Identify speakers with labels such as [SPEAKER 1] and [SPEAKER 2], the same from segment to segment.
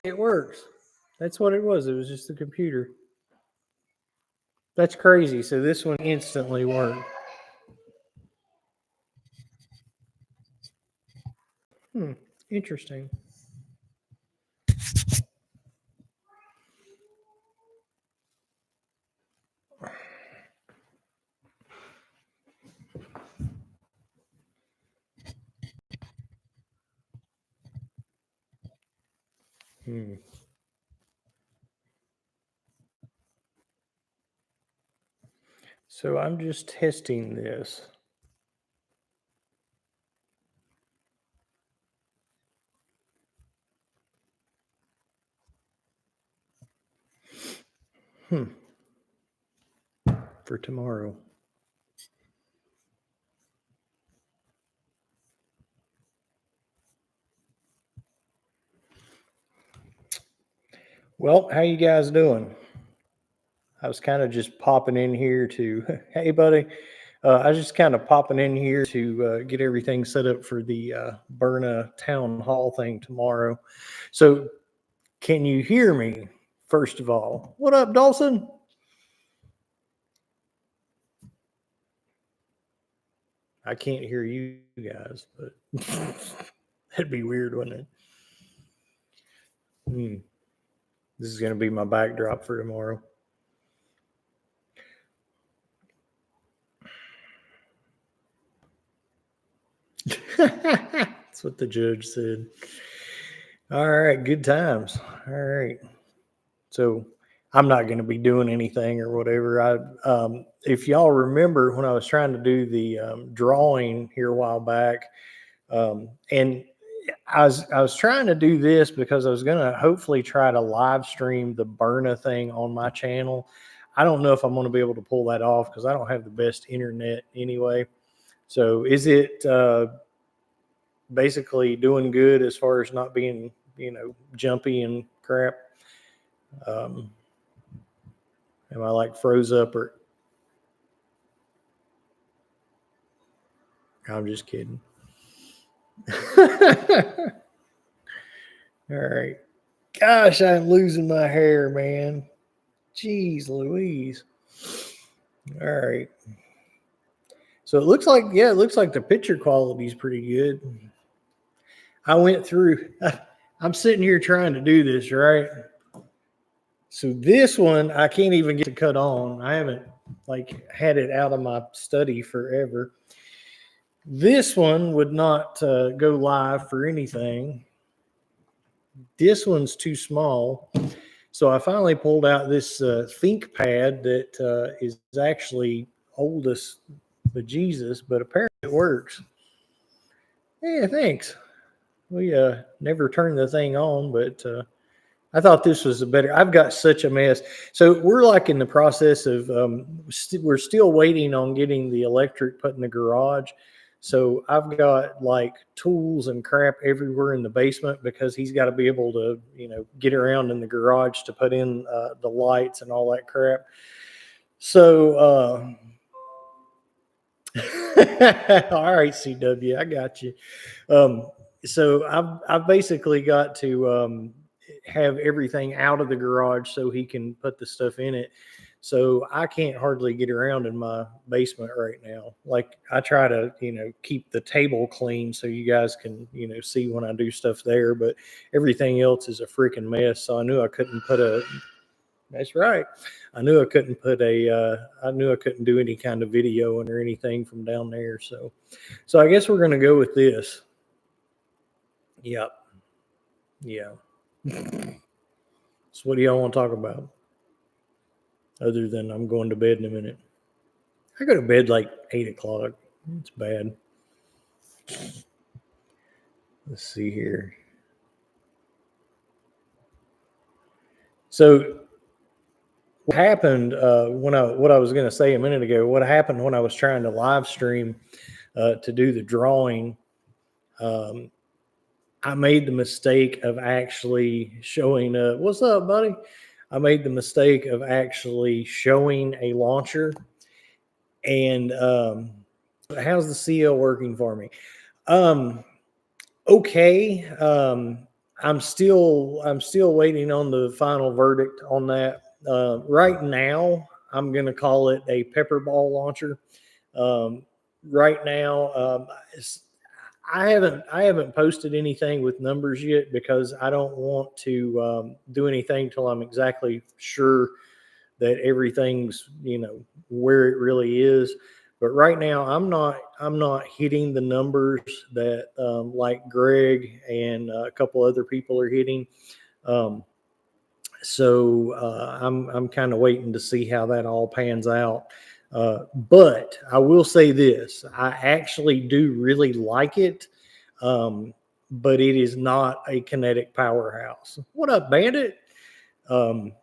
[SPEAKER 1] it works. That's what it was. It was just the computer. That's crazy. So this one instantly worked. Interesting. Hmm. So I'm just testing this. For tomorrow. Well, how you guys doing? I was kind of just popping in here to, hey, buddy. I was just kind of popping in here to get everything set up for the Berna town hall thing tomorrow. So, can you hear me? First of all, what up, Dawson? I can't hear you guys, but that'd be weird, wouldn't it? Hmm. This is going to be my backdrop for tomorrow. That's what the judge said. All right, good times. All right. So I'm not going to be doing anything or whatever. If y'all remember when I was trying to do the drawing here a while back, and I was trying to do this because I was going to hopefully try to live stream the Berna thing on my channel. I don't know if I'm going to be able to pull that off because I don't have the best internet anyway. So is it basically doing good as far as not being, jumpy and crap? Um, am I like froze up or I'm just kidding. All right. Gosh, I'm losing my hair, man. Jeez Louise. All right. So it looks like the picture quality is pretty good. I went through, I'm sitting here trying to do this, right? So this one, I can't even get to cut on. I haven't like had it out of my study forever. This one would not go live for anything. This one's too small. So I finally pulled out this ThinkPad that is actually oldest bejesus, but apparently it works. Yeah, thanks. We never turned the thing on, but I thought this was a better. I've got such a mess. So we're like in the process of we're still waiting on getting the electric put in the garage. So I've got like tools and crap everywhere in the basement because he's got to be able to, get around in the garage to put in the lights and all that crap. So, all right, CW, I got you. So I've basically got to have everything out of the garage so he can put the stuff in it. So I can't hardly get around in my basement right now. Like I try to, keep the table clean so you guys can, see when I do stuff there, but everything else is a freaking mess. So I knew I couldn't put a that's right. I knew I couldn't put I knew I couldn't do any kind of video or anything from down there. So I guess we're going to go with this. Yep. Yeah. So what do y'all want to talk about? Other than I'm going to bed in a minute. I go to bed like 8 o'clock. It's bad. Let's see here. So what happened what I was going to say a minute ago? What happened when I was trying to live stream to do the drawing? I made the mistake of actually showing what's up, buddy? I made the mistake of actually showing a launcher. And how's the CL working for me? Okay. I'm still waiting on the final verdict on that. Right now, I'm going to call it a pepper ball launcher. Um, right now, I haven't posted anything with numbers yet because I don't want to do anything till I'm exactly sure that everything's where it really is. But right now, I'm not hitting the numbers that like Greg and a couple other people are hitting. Um, I'm kind of waiting to see how that all pans out. But I will say this: I actually do really like it. But it is not a kinetic powerhouse. What up, Bandit? Um,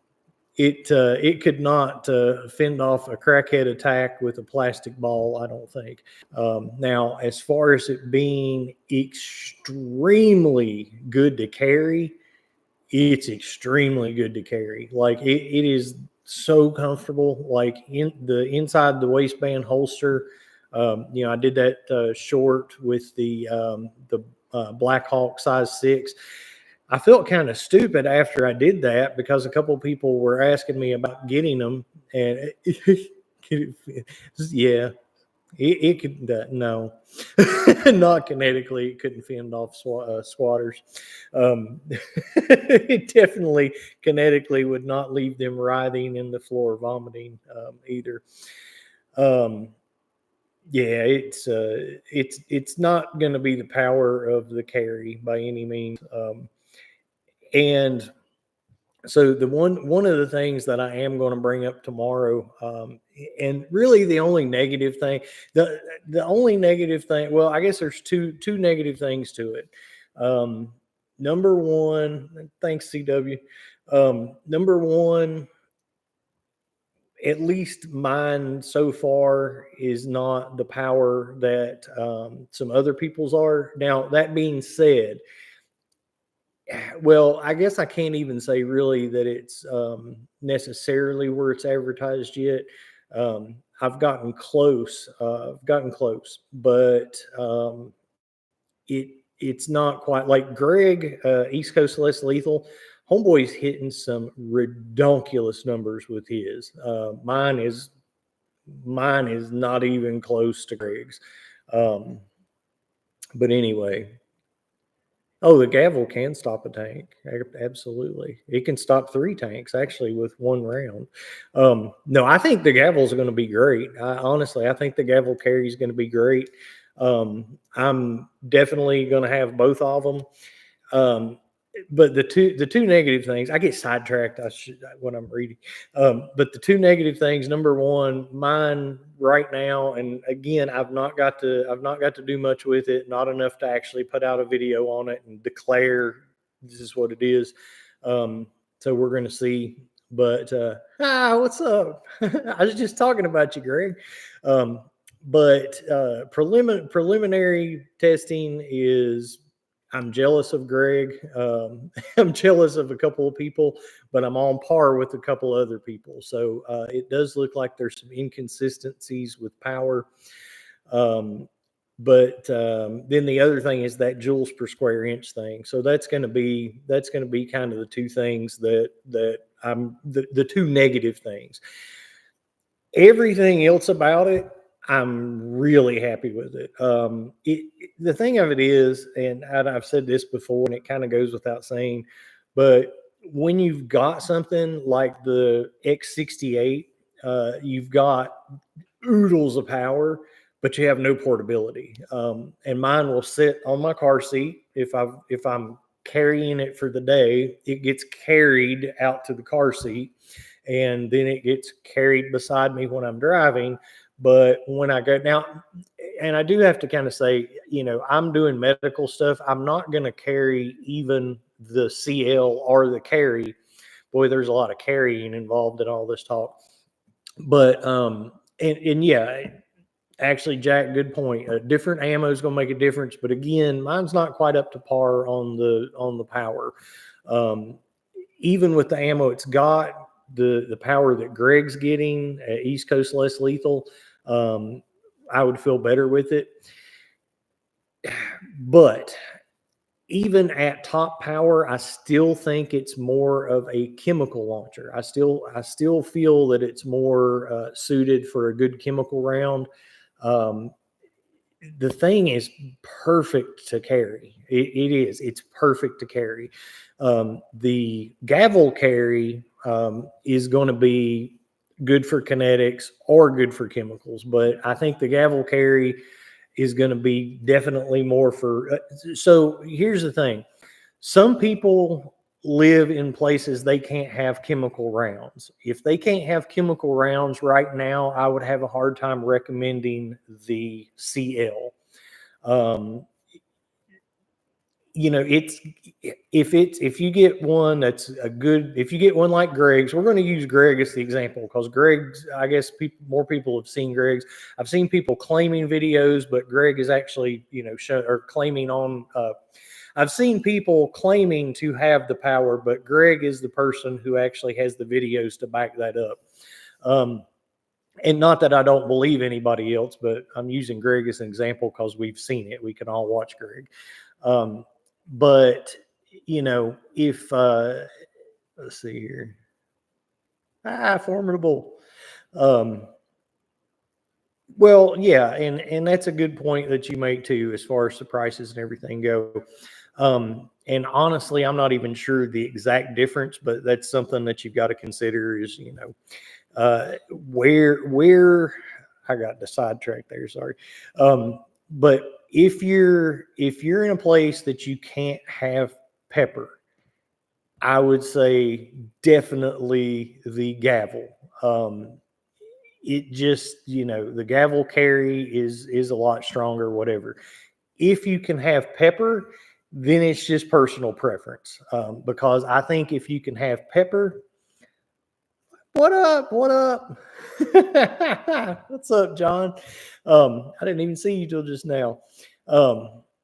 [SPEAKER 1] it could not fend off a crackhead attack with a plastic ball, I don't think. Now, as far as it being extremely good to carry, it's extremely good to carry. Like it is so comfortable. Like in the inside the waistband holster. I did that short with the Black Hawk size 6. I felt kind of stupid after I did that because a couple of people were asking me about getting them, and yeah, it could no, not kinetically. It couldn't fend off squatters. It definitely kinetically would not leave them writhing in the floor, vomiting either. Um, yeah, it's not going to be the power of the carry by any means. And so the one of the things that I am going to bring up tomorrow, and really the only negative thing, the only negative thing, well, I guess there's two negative things to it. Number one, thanks CW. Number one, at least mine so far is not the power that some other people's are. Now that being said, well, I guess I can't even say really that it's necessarily where it's advertised yet. I've gotten close. But it's not quite like Greg, East Coast Less Lethal. Homeboy's hitting some redonkulous numbers with his. Mine is not even close to Greg's. Um, but anyway, oh, the gavel can stop a tank. Absolutely. It can stop 3 tanks actually with 1 round. No, I think the gavel is going to be great. Honestly, I think the gavel carry is going to be great. I'm definitely going to have both of them. But the two negative things, I get sidetracked. When I'm reading. But the two negative things, number one, mine right now, and again, I've not got to do much with it, not enough to actually put out a video on it and declare this is what it is. So we're going to see. But what's up? I was just talking about you, Greg. But preliminary testing is, I'm jealous of Greg. I'm jealous of a couple of people, but I'm on par with a couple other people. So it does look like there's some inconsistencies with power. But then the other thing is that joules per square inch thing. So that's going to be kind of the two things that I'm the two negative things. Everything else about it, I'm really happy with it. The thing of it is, and I've said this before, and it kind of goes without saying, but when you've got something like the X68, you've got oodles of power, but you have no portability. And mine will sit on my car seat if I'm carrying it for the day. It gets carried out to the car seat, and then it gets carried beside me when I'm driving. But when I go now, and I do have to kind of say, I'm doing medical stuff. I'm not going to carry even the CL or the carry. Boy, there's a lot of carrying involved in all this talk. But and yeah, actually, Jack, good point. Different ammo is going to make a difference, but again, mine's not quite up to par on the power. Even with the ammo it's got, the power that Greg's getting at East Coast Less Lethal, I would feel better with it. But even at top power, I still think it's more of a chemical launcher. I still feel that it's more suited for a good chemical round. Um, the thing is perfect to carry. It is. It's perfect to carry. The gavel carry is going to be good for kinetics or good for chemicals, but I think the gavel carry is going to be definitely more for. So here's the thing: some people live in places they can't have chemical rounds. If they can't have chemical rounds right now, I would have a hard time recommending the CL. Um, it's if you get one that's a good, if you get one like Greg's, we're going to use Greg as the example because Greg's, I guess more people have seen Greg's. I've seen people claiming videos, but Greg is actually claiming on. I've seen people claiming to have the power, but Greg is the person who actually has the videos to back that up. And not that I don't believe anybody else, but I'm using Greg as an example because we've seen it. We can all watch Greg. But if let's see here, formidable. Well, yeah, and that's a good point that you make too, as far as the prices and everything go. And honestly, I'm not even sure the exact difference, but that's something that you've got to consider. Is where I got the sidetrack there. Sorry, but if you're in a place that you can't have pepper, I would say definitely the gavel. It just, the gavel carry is a lot stronger, whatever. If you can have pepper, then it's just personal preference. Because I think if you can have pepper, what up? What up? What's up, John? I didn't even see you till just now.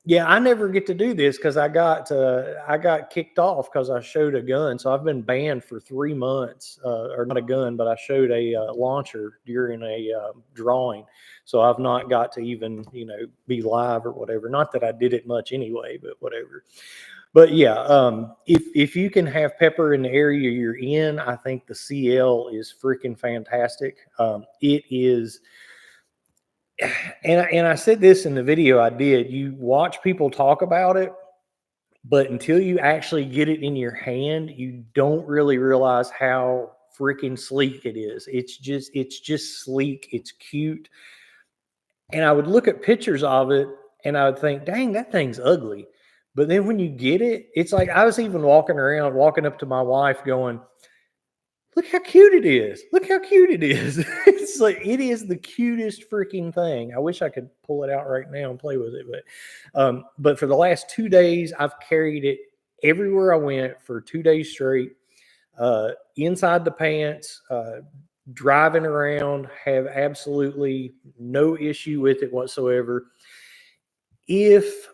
[SPEAKER 1] Yeah, I never get to do this because I got kicked off because I showed a gun. So I've been banned for 3 months, or not a gun, but I showed a launcher during a drawing. So I've not got to even be live or whatever. Not that I did it much anyway, but whatever. But yeah, if you can have pepper in the area you're in, I think the CL is freaking fantastic. It is. And I said this in the video I did. You watch people talk about it, but until you actually get it in your hand, you don't really realize how freaking sleek it is. It's just sleek. It's cute. And I would look at pictures of it and I would think, dang, that thing's ugly. But then when you get it, it's like I was even walking up to my wife going, look how cute it is. Look how cute it is. It's like, it is the cutest freaking thing. I wish I could pull it out right now and play with it. But for the last 2 days, I've carried it everywhere I went for 2 days straight, inside the pants, driving around, have absolutely no issue with it whatsoever. If,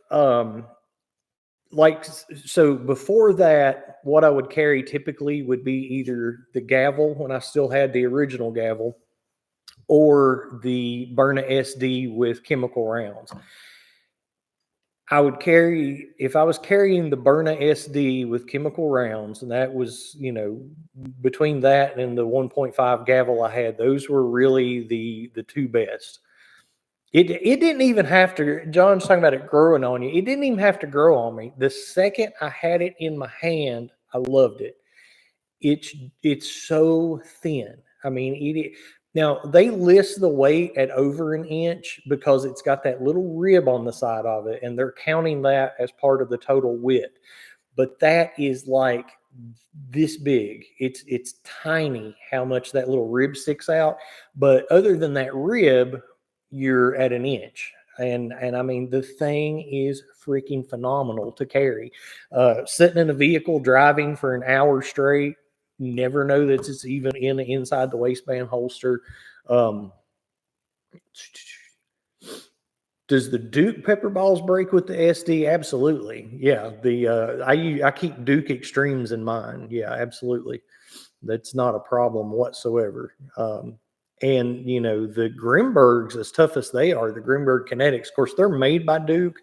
[SPEAKER 1] so before that, what I would carry typically would be either the gavel when I still had the original gavel, or the Byrna SD with chemical rounds. I would carry, if I was carrying the Byrna SD with chemical rounds, and that was, between that and the 1.5 gavel I had, those were really the two best. It didn't even have to. John's talking about it growing on you. It didn't even have to grow on me. The second I had it in my hand, I loved it. It's so thin. I mean, now they list the weight at over an inch because it's got that little rib on the side of it, and they're counting that as part of the total width. But that is like this big. It's tiny how much that little rib sticks out. But other than that rib, you're at an inch. And I mean, the thing is freaking phenomenal to carry. Sitting in a vehicle driving for an hour straight, never know that it's even inside the waistband holster. Does the Duke pepper balls break with the SD? Absolutely. Yeah. I keep Duke Extremes in mine. Yeah, absolutely. That's not a problem whatsoever. And the Grimbergs, as tough as they are, the Grimberg Kinetics, of course, they're made by Duke.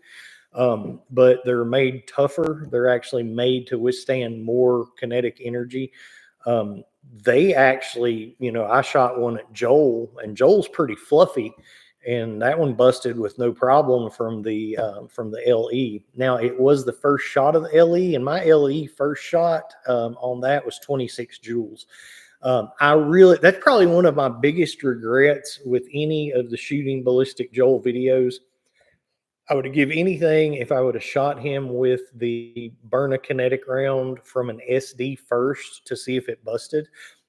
[SPEAKER 1] but they're made tougher. They're actually made to withstand more kinetic energy. They actually, I shot one at Joel, and Joel's pretty fluffy, and that one busted with no problem from the LE. Now it was the first shot of the LE, and my LE first shot on that was 26 joules. That's probably one of my biggest regrets with any of the shooting ballistic Joel videos. I would give anything if I would have shot him with the Burna kinetic round from an SD first to see if it busted,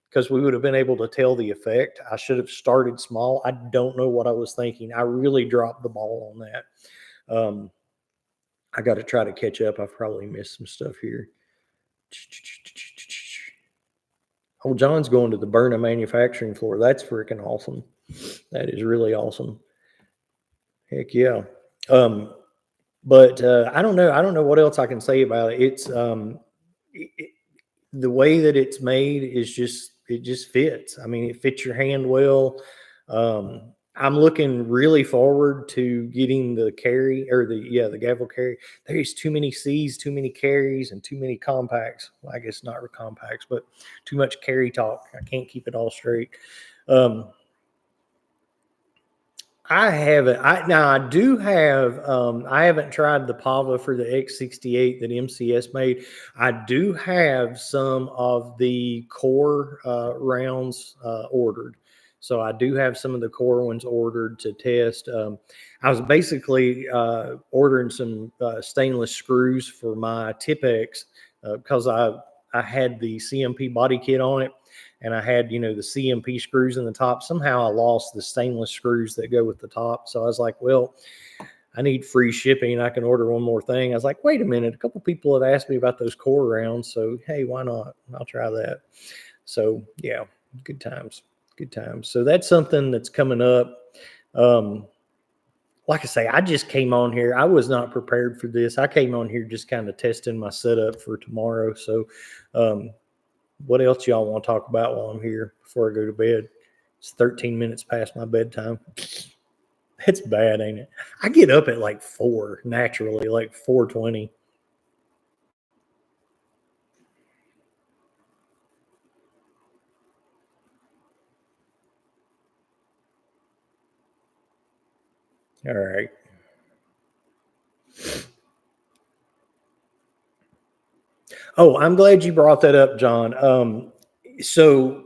[SPEAKER 1] because we would have been able to tell the effect. I should have started small. I don't know what I was thinking. I really dropped the ball on that. I got to try to catch up. I've probably missed some stuff here. Oh, John's going to the Burna manufacturing floor. That's freaking awesome. That is really awesome. Heck yeah. But I don't know. I don't know what else I can say about it. It's the way that it's made is it just fits. I mean, it fits your hand well. I'm looking really forward to getting the carry, or the gavel carry. There's too many C's, too many carries, and too many compacts. Well, I guess not compacts, but too much carry talk. I can't keep it all straight. I haven't. I do have. I haven't tried the Pava for the X68 that MCS made. I do have some of the core rounds ordered, so I do have some of the core ones ordered to test. I was basically ordering some stainless screws for my Tipex because I had the CMP body kit on it. And I had, the CMP screws in the top. Somehow I lost the stainless screws that go with the top. So I was like, well, I need free shipping. I can order one more thing. I was like, wait a minute. A couple people have asked me about those core rounds. So, hey, why not? I'll try that. So, yeah, good times. Good times. So that's something that's coming up. Like I say, I just came on here. I was not prepared for this. I came on here just kind of testing my setup for tomorrow. So, what else y'all want to talk about while I'm here before I go to bed? It's 13 minutes past my bedtime. It's bad, ain't it? I get up at like 4 naturally, like 4:20. All right. Oh, I'm glad you brought that up, John. So,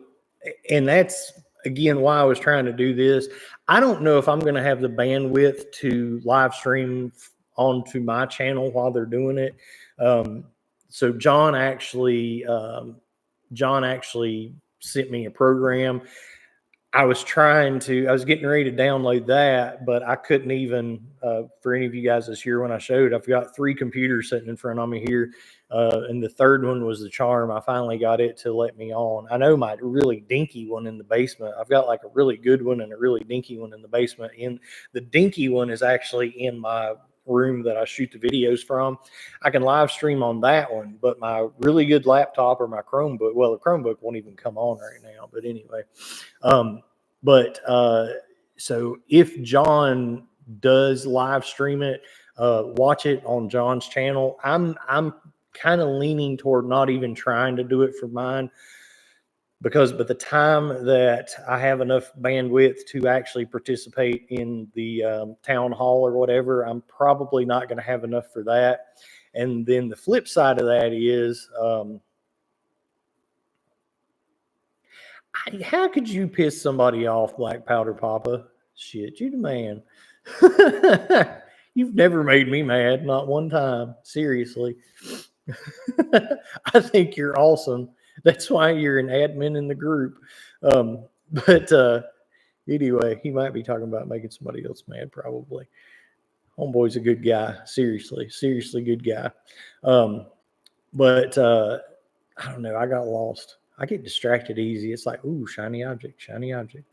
[SPEAKER 1] and that's again why I was trying to do this. I don't know if I'm going to have the bandwidth to live stream onto my channel while they're doing it. So John actually sent me a program. I was getting ready to download that, but I couldn't even, for any of you guys that's here when I showed, I've got 3 computers sitting in front of me here. And the third one was the charm. I finally got it to let me on. I know my really dinky one in the basement. I've got like a really good one and a really dinky one in the basement. And the dinky one is actually in my room that I shoot the videos from. I can live stream on that one, but my really good laptop or my Chromebook, well, the Chromebook won't even come on right now. But anyway, so if John does live stream it, watch it on John's channel. I'm kind of leaning toward not even trying to do it for mine, because by the time that I have enough bandwidth to actually participate in the town hall or whatever, I'm probably not going to have enough for that. And then the flip side of that is, how could you piss somebody off, Black Powder Papa? Shit, you the man. You've never made me mad, not one time. Seriously. I think you're awesome. That's why you're an admin in the group. But anyway, he might be talking about making somebody else mad, probably. Homeboy's a good guy. Seriously good guy. But I don't know. I got lost. I get distracted easy. It's like, ooh, shiny object, shiny object.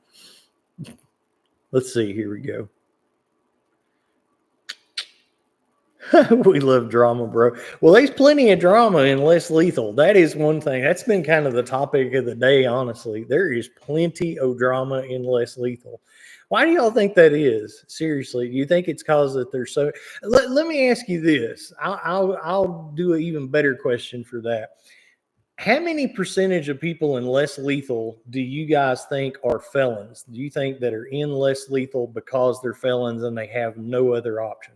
[SPEAKER 1] Let's see. Here we go. We love drama, bro. Well, there's plenty of drama in Less Lethal. That is one thing. That's been kind of the topic of the day, honestly. There is plenty of drama in Less Lethal. Why do y'all think that is? Seriously, do you think it's because that they're so? Let me ask you this. I'll do an even better question for that. How many percentage of people in Less Lethal do you guys think are felons? Do you think that are in Less Lethal because they're felons and they have no other option?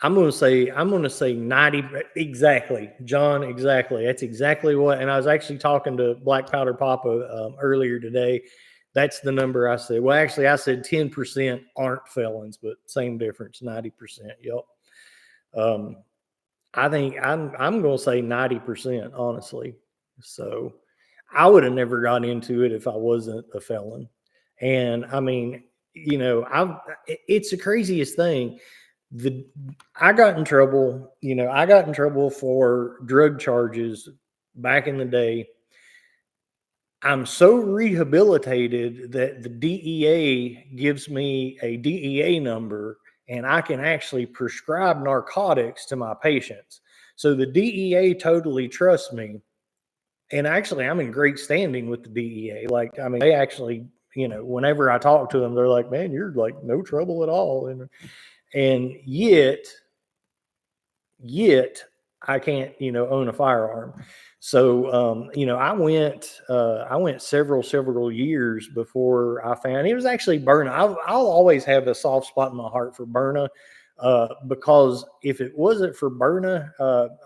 [SPEAKER 1] I'm gonna say 90 exactly, John, exactly. That's exactly what, and I was actually talking to Black Powder Papa earlier today. That's the number I said. Well, actually, I said 10% aren't felons, but same difference, 90%. Yep. Um, I think I'm gonna say 90%, honestly. So I would have never got into it if I wasn't a felon. And I mean, it's the craziest thing. The I got in trouble, I got in trouble for drug charges back in the day. I'm so rehabilitated that the DEA gives me a DEA number and I can actually prescribe narcotics to my patients. So the DEA totally trusts me. And actually, I'm in great standing with the DEA. Like, I mean, they actually, whenever I talk to them, they're like, man, you're like no trouble at all. And yet I can't, own a firearm. So, I went several years before I found it was actually Berna. I'll always have a soft spot in my heart for Berna, because if it wasn't for Berna,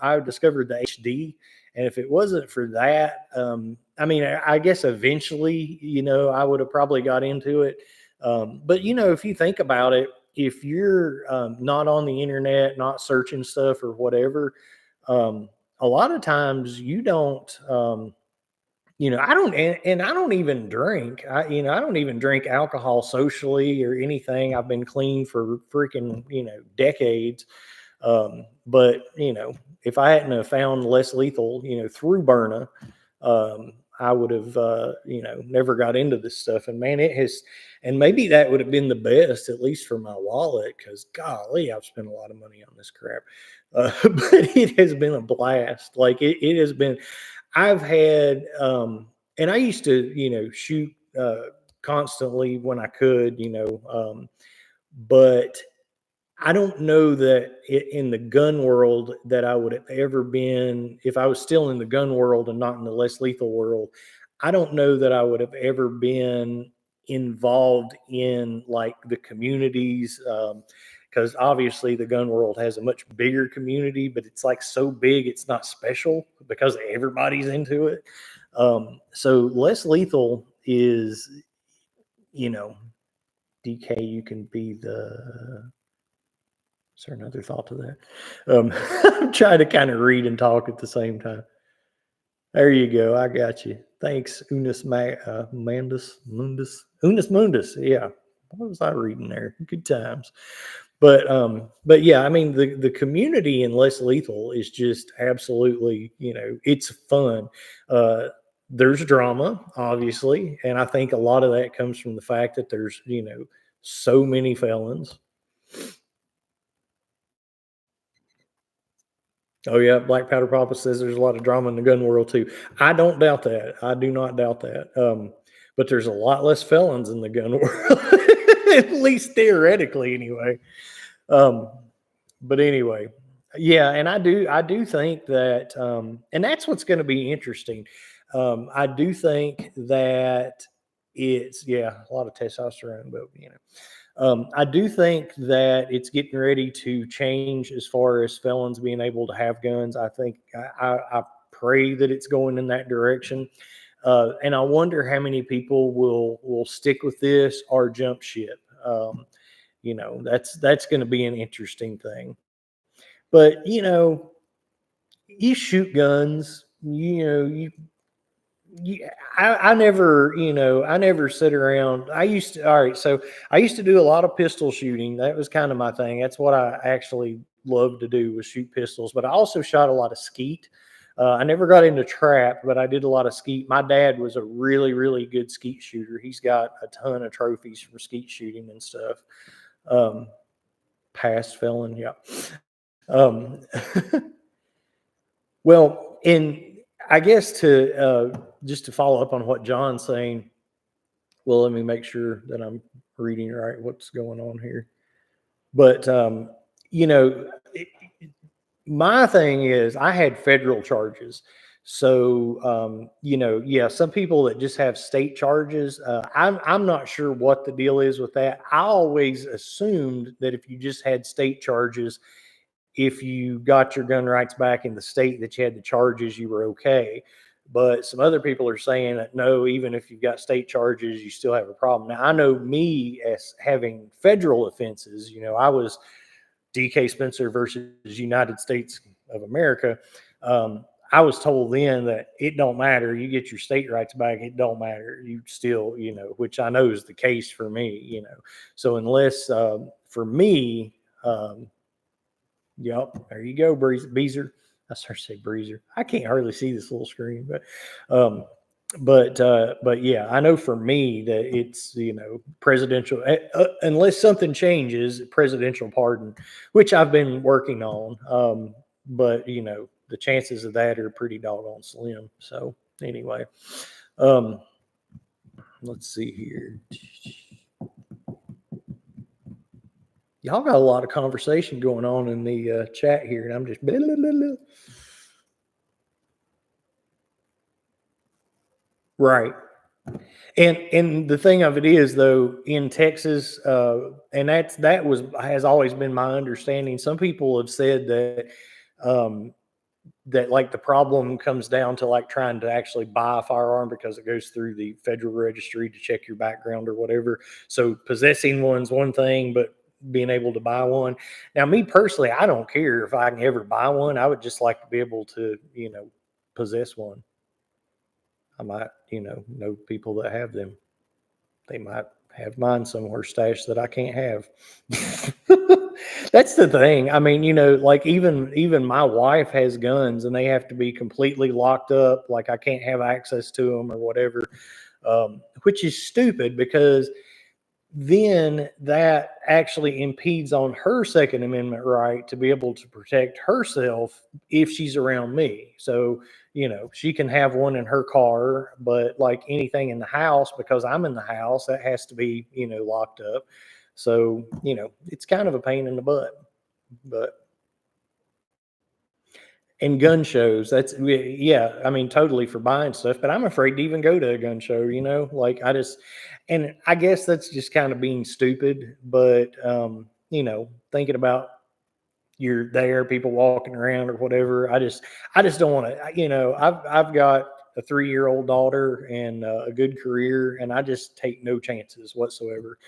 [SPEAKER 1] I discovered the HD. And if it wasn't for that, I mean, I guess eventually, I would have probably got into it. But if you think about it, if you're not on the internet, not searching stuff or whatever, a lot of times you don't. I don't, and I don't even drink. I don't even drink alcohol socially or anything. I've been clean for freaking decades. But if I hadn't have found Less Lethal, through Berna, I would have, never got into this stuff. And man, it has, and maybe that would have been the best, at least for my wallet, because golly, I've spent a lot of money on this crap. But it has been a blast. Like it has been. I've had, and I used to, shoot constantly when I could, but I don't know that in the gun world that I would have ever been, if I was still in the gun world and not in the Less Lethal world, I don't know that I would have ever been involved in like the communities. Because obviously the gun world has a much bigger community, but it's like so big, it's not special because everybody's into it. So Less Lethal is, you know, DK, you can be the. Is there another thought to that? I'm trying to kind of read and talk at the same time. There you go. I got you. Thanks, Unis Mundus. Yeah. What was I reading there? Good times. But yeah, I mean the community in Less Lethal is just absolutely, it's fun. There's drama, obviously, and I think a lot of that comes from the fact that there's, so many felons. Oh yeah, Black Powder Papa says there's a lot of drama in the gun world too. I don't doubt that. I do not doubt that. But there's a lot less felons in the gun world, at least theoretically, anyway. Um, but anyway, yeah, and I do think that, and that's what's going to be interesting. I do think that it's a lot of testosterone, but I do think that it's getting ready to change as far as felons being able to have guns. I think I pray that it's going in that direction, and I wonder how many people will stick with this or jump ship. That's going to be an interesting thing. But you shoot guns. I never, I never sit around. I used to, all right. So I used to do a lot of pistol shooting. That was kind of my thing. That's what I actually loved to do was shoot pistols, but I also shot a lot of skeet. I never got into trap, but I did a lot of skeet. My dad was a really, really good skeet shooter. He's got a ton of trophies from skeet shooting and stuff. Um, Past felon, yeah. Um, well, and I guess to just to follow up on what John's saying. Well, let me make sure that I'm reading right what's going on here. But you know, my thing is I had federal charges. So yeah, some people that just have state charges, I'm not sure what the deal is with that. I always assumed that if you just had state charges, if you got your gun rights back in the state that you had the charges, you were okay. But some other people are saying that no, even if you've got state charges, you still have a problem. Now, I know me as having federal offenses, I was DK Spencer versus United States of America. I was told then that it don't matter. You get your state rights back, it don't matter. You still, which I know is the case for me. So unless for me, yep, there you go, Beezer. I started to say Breezer. I can't hardly see this little screen, but yeah, I know for me that it's presidential unless something changes, presidential pardon, which I've been working on. But the chances of that are pretty doggone slim. So anyway, um, let's see here. Y'all got a lot of conversation going on in the chat here, and I'm just blah, blah, blah, blah. Right. And the thing of it is, though, in Texas, and that has always been my understanding. Some people have said that that like the problem comes down to like trying to actually buy a firearm because it goes through the federal registry to check your background or whatever. So possessing one's one thing, but being able to buy one. Now, me personally, I don't care if I can ever buy one. I would just like to be able to, possess one. I might, know people that have them. They might have mine somewhere stashed that I can't have. That's the thing. I mean, like even my wife has guns and they have to be completely locked up. Like I can't have access to them or whatever, which is stupid because then that actually impedes on her Second Amendment right to be able to protect herself if she's around me. So, she can have one in her car, but like anything in the house, because I'm in the house, that has to be, locked up. So, it's kind of a pain in the butt. But and gun shows, yeah, I mean, totally for buying stuff, but I'm afraid to even go to a gun show, like and I guess that's just kind of being stupid, but thinking about you're there, people walking around or whatever. I just don't want to, I've got a 3-year-old daughter and a good career, and I just take no chances whatsoever.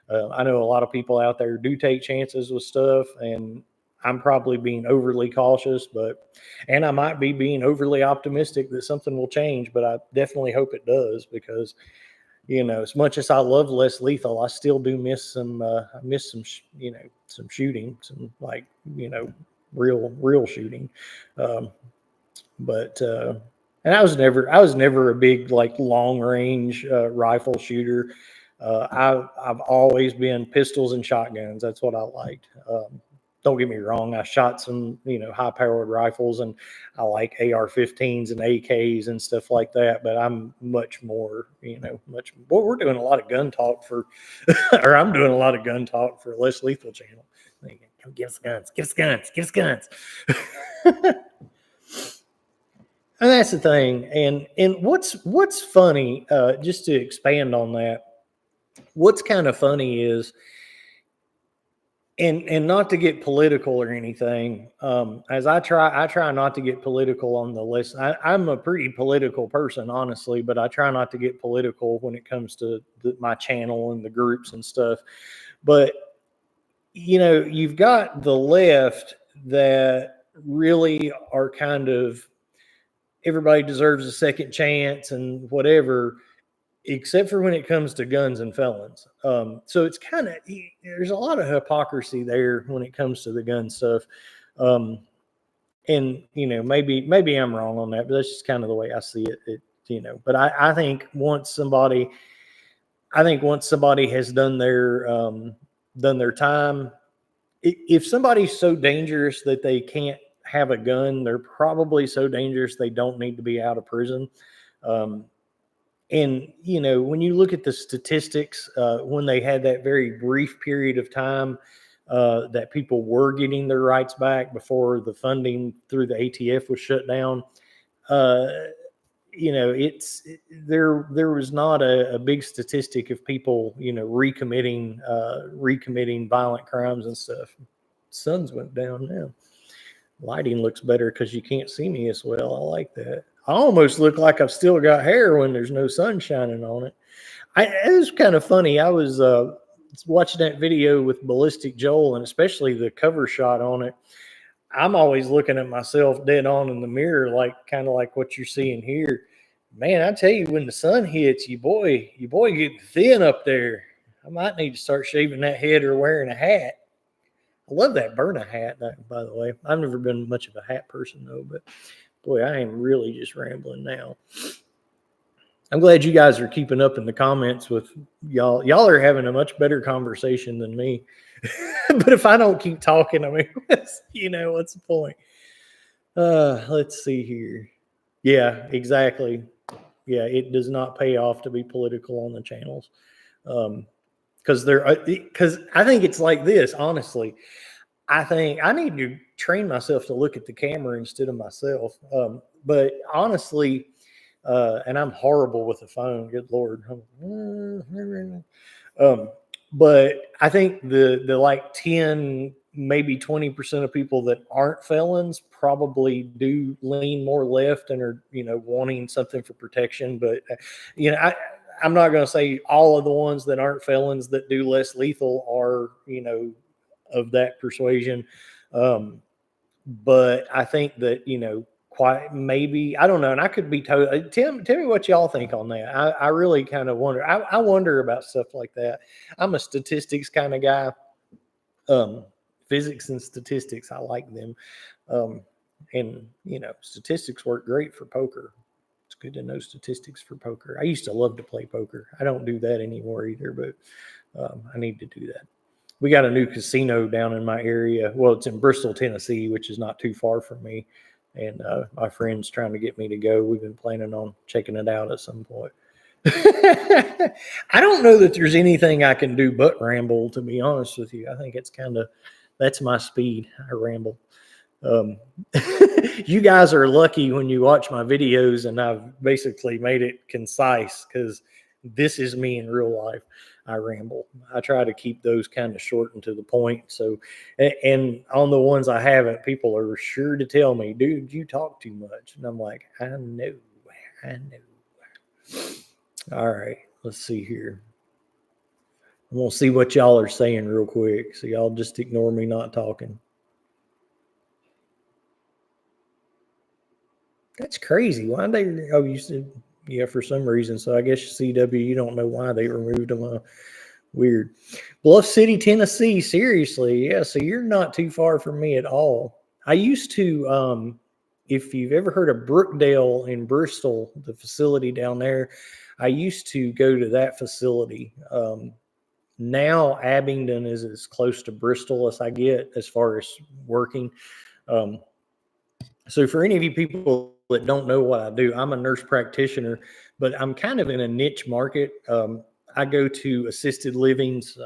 [SPEAKER 1] I know a lot of people out there do take chances with stuff, and I'm probably being overly cautious, and I might be being overly optimistic that something will change, but I definitely hope it does because, as much as I love less lethal, I still do miss some, some shooting, some like, real shooting. Um, but and I was never a big like long range rifle shooter. I've always been pistols and shotguns. That's what I liked. Don't get me wrong. I shot some, high powered rifles, and I like AR-15s and AKs and stuff like that. But I'm much more, Well, we're doing a lot of gun talk or I'm doing a lot of gun talk for Less Lethal channel. Give us guns. Give us guns. Give us guns. And that's the thing. And what's funny, just to expand on that, what's kind of funny is, and not to get political or anything, as I try not to get political on the list. I'm a pretty political person, honestly, but I try not to get political when it comes to my channel and the groups and stuff. But you've got the left that really are kind of everybody deserves a second chance and whatever, except for when it comes to guns and felons. So it's kind of, there's a lot of hypocrisy there when it comes to the gun stuff. Um, and maybe I'm wrong on that, but that's just kind of the way I see it. But I think once somebody has done their time, if somebody's so dangerous that they can't have a gun, they're probably so dangerous they don't need to be out of prison. Um, and when you look at the statistics, when they had that very brief period of time that people were getting their rights back before the funding through the ATF was shut down, uh, it's there was not a big statistic of people recommitting violent crimes and stuff. Suns went down now. Lighting looks better because you can't see me as well. I like that. I almost look like I've still got hair when there's no sun shining on it. It was kind of funny. I was watching that video with Ballistic Joel, and especially the cover shot on it. I'm always looking at myself dead on in the mirror, kind of like what you're seeing here. Man, I tell you, when the sun hits, you boy get thin up there. I might need to start shaving that head or wearing a hat. I love that Berna hat, by the way. I've never been much of a hat person, though, but boy, I am really just rambling now. I'm glad you guys are keeping up in the comments with y'all. Y'all are having a much better conversation than me. But if I don't keep talking, I mean, what's the point? Let's see here. Yeah, exactly. Yeah, it does not pay off to be political on the channels. Because I think it's like this, honestly. I think I need to train myself to look at the camera instead of myself. But honestly, and I'm horrible with the phone. Good Lord. But I think the like 10, maybe 20% of people that aren't felons probably do lean more left and are, wanting something for protection. But, I'm not going to say all of the ones that aren't felons that do less lethal are, of that persuasion. But I think that, quite maybe, I don't know. And I could be totally, tell me what y'all think on that. I really kind of wonder. I wonder about stuff like that. I'm a statistics kind of guy. Physics and statistics, I like them. And, statistics work great for poker. It's good to know statistics for poker. I used to love to play poker. I don't do that anymore either, but I need to do that. We got a new casino down in my area. Well, it's in Bristol, Tennessee, which is not too far from me. And my friend's trying to get me to go. We've been planning on checking it out at some point. I don't know that there's anything I can do but ramble, to be honest with you. I think it's that's my speed. I ramble. You guys are lucky when you watch my videos, and I've basically made it concise because this is me in real life. I ramble. I try to keep those kind of short and to the point. So, and on the ones I haven't, people are sure to tell me, dude, you talk too much. And I'm like, I know. All right, let's see here. I'm going to see what y'all are saying real quick. So y'all just ignore me not talking. That's crazy. Why they? Oh, you said, yeah, for some reason. So I guess CW, you don't know why they removed them. Weird. Bluff City, Tennessee. Seriously, yeah. So you're not too far from me at all. I used to, if you've ever heard of Brookdale in Bristol, the facility down there, I used to go to that facility. Now Abingdon is as close to Bristol as I get as far as working. So for any of you people that don't know what I do, I'm a nurse practitioner, but I'm kind of in a niche market. I go to assisted livings,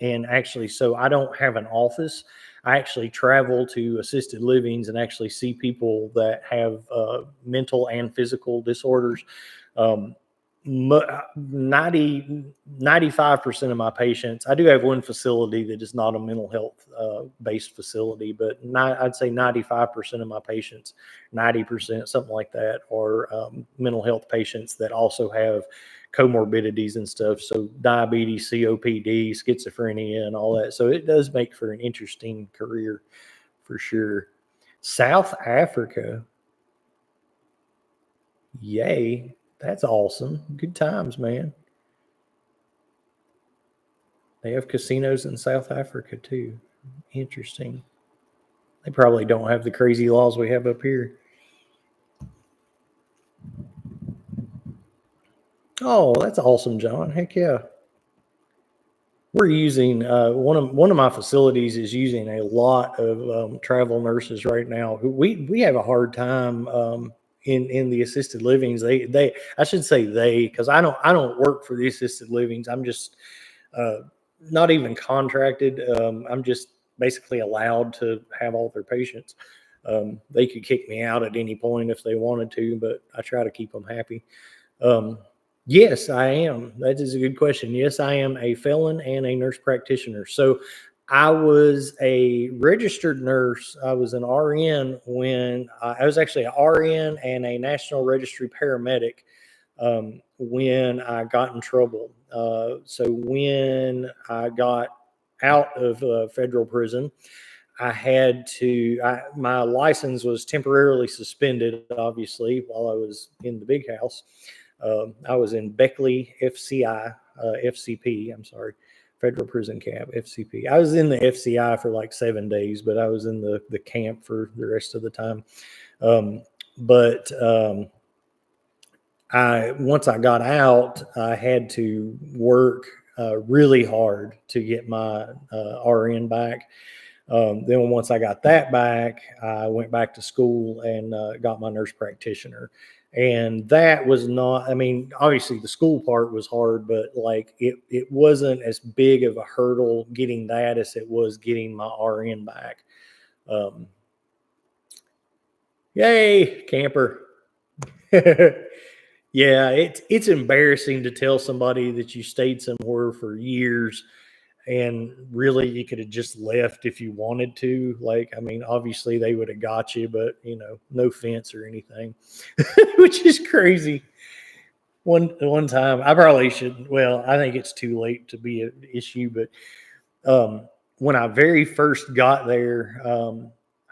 [SPEAKER 1] and actually, so I don't have an office. I actually travel to assisted livings and actually see people that have mental and physical disorders. 95% of my patients, I do have one facility that is not a mental health based facility, but I'd say 95% of my patients, 90%, something like that, are mental health patients that also have comorbidities and stuff. So diabetes, COPD, schizophrenia, and all that. So it does make for an interesting career for sure. South Africa. Yay. That's awesome. Good times, man. They have casinos in South Africa too. Interesting. They probably don't have the crazy laws we have up here. Oh, that's awesome, John. Heck yeah. We're using one of my facilities is using a lot of travel nurses right now. We have a hard time in the assisted livings. They I should say they, because I don't work for the assisted livings. I'm just uh, not even contracted. I'm just basically allowed to have all their patients. They could kick me out at any point if they wanted to, but I try to keep them happy. Um, yes, I am. That is a good question. Yes, I am a felon and a nurse practitioner. So I was a registered nurse. I was an RN when I was actually an RN and a National Registry paramedic when I got in trouble. So when I got out of federal prison, my license was temporarily suspended, obviously, while I was in the big house. I was in Beckley FCP, I'm sorry, federal prison camp, FCP. I was in the FCI for like 7 days, but I was in the camp for the rest of the time. But once I got out, I had to work really hard to get my RN back. Then once I got that back, I went back to school and got my nurse practitioner. And that was not, I mean, obviously the school part was hard, but like it wasn't as big of a hurdle getting that as it was getting my RN back. Um, Yay, camper. Yeah, it's embarrassing to tell somebody that you stayed somewhere for years and really you could have just left if you wanted to. Like, I mean, obviously they would have got you, but no fence or anything, which is crazy. One time, I probably should. Well, I think it's too late to be an issue, but when I very first got there,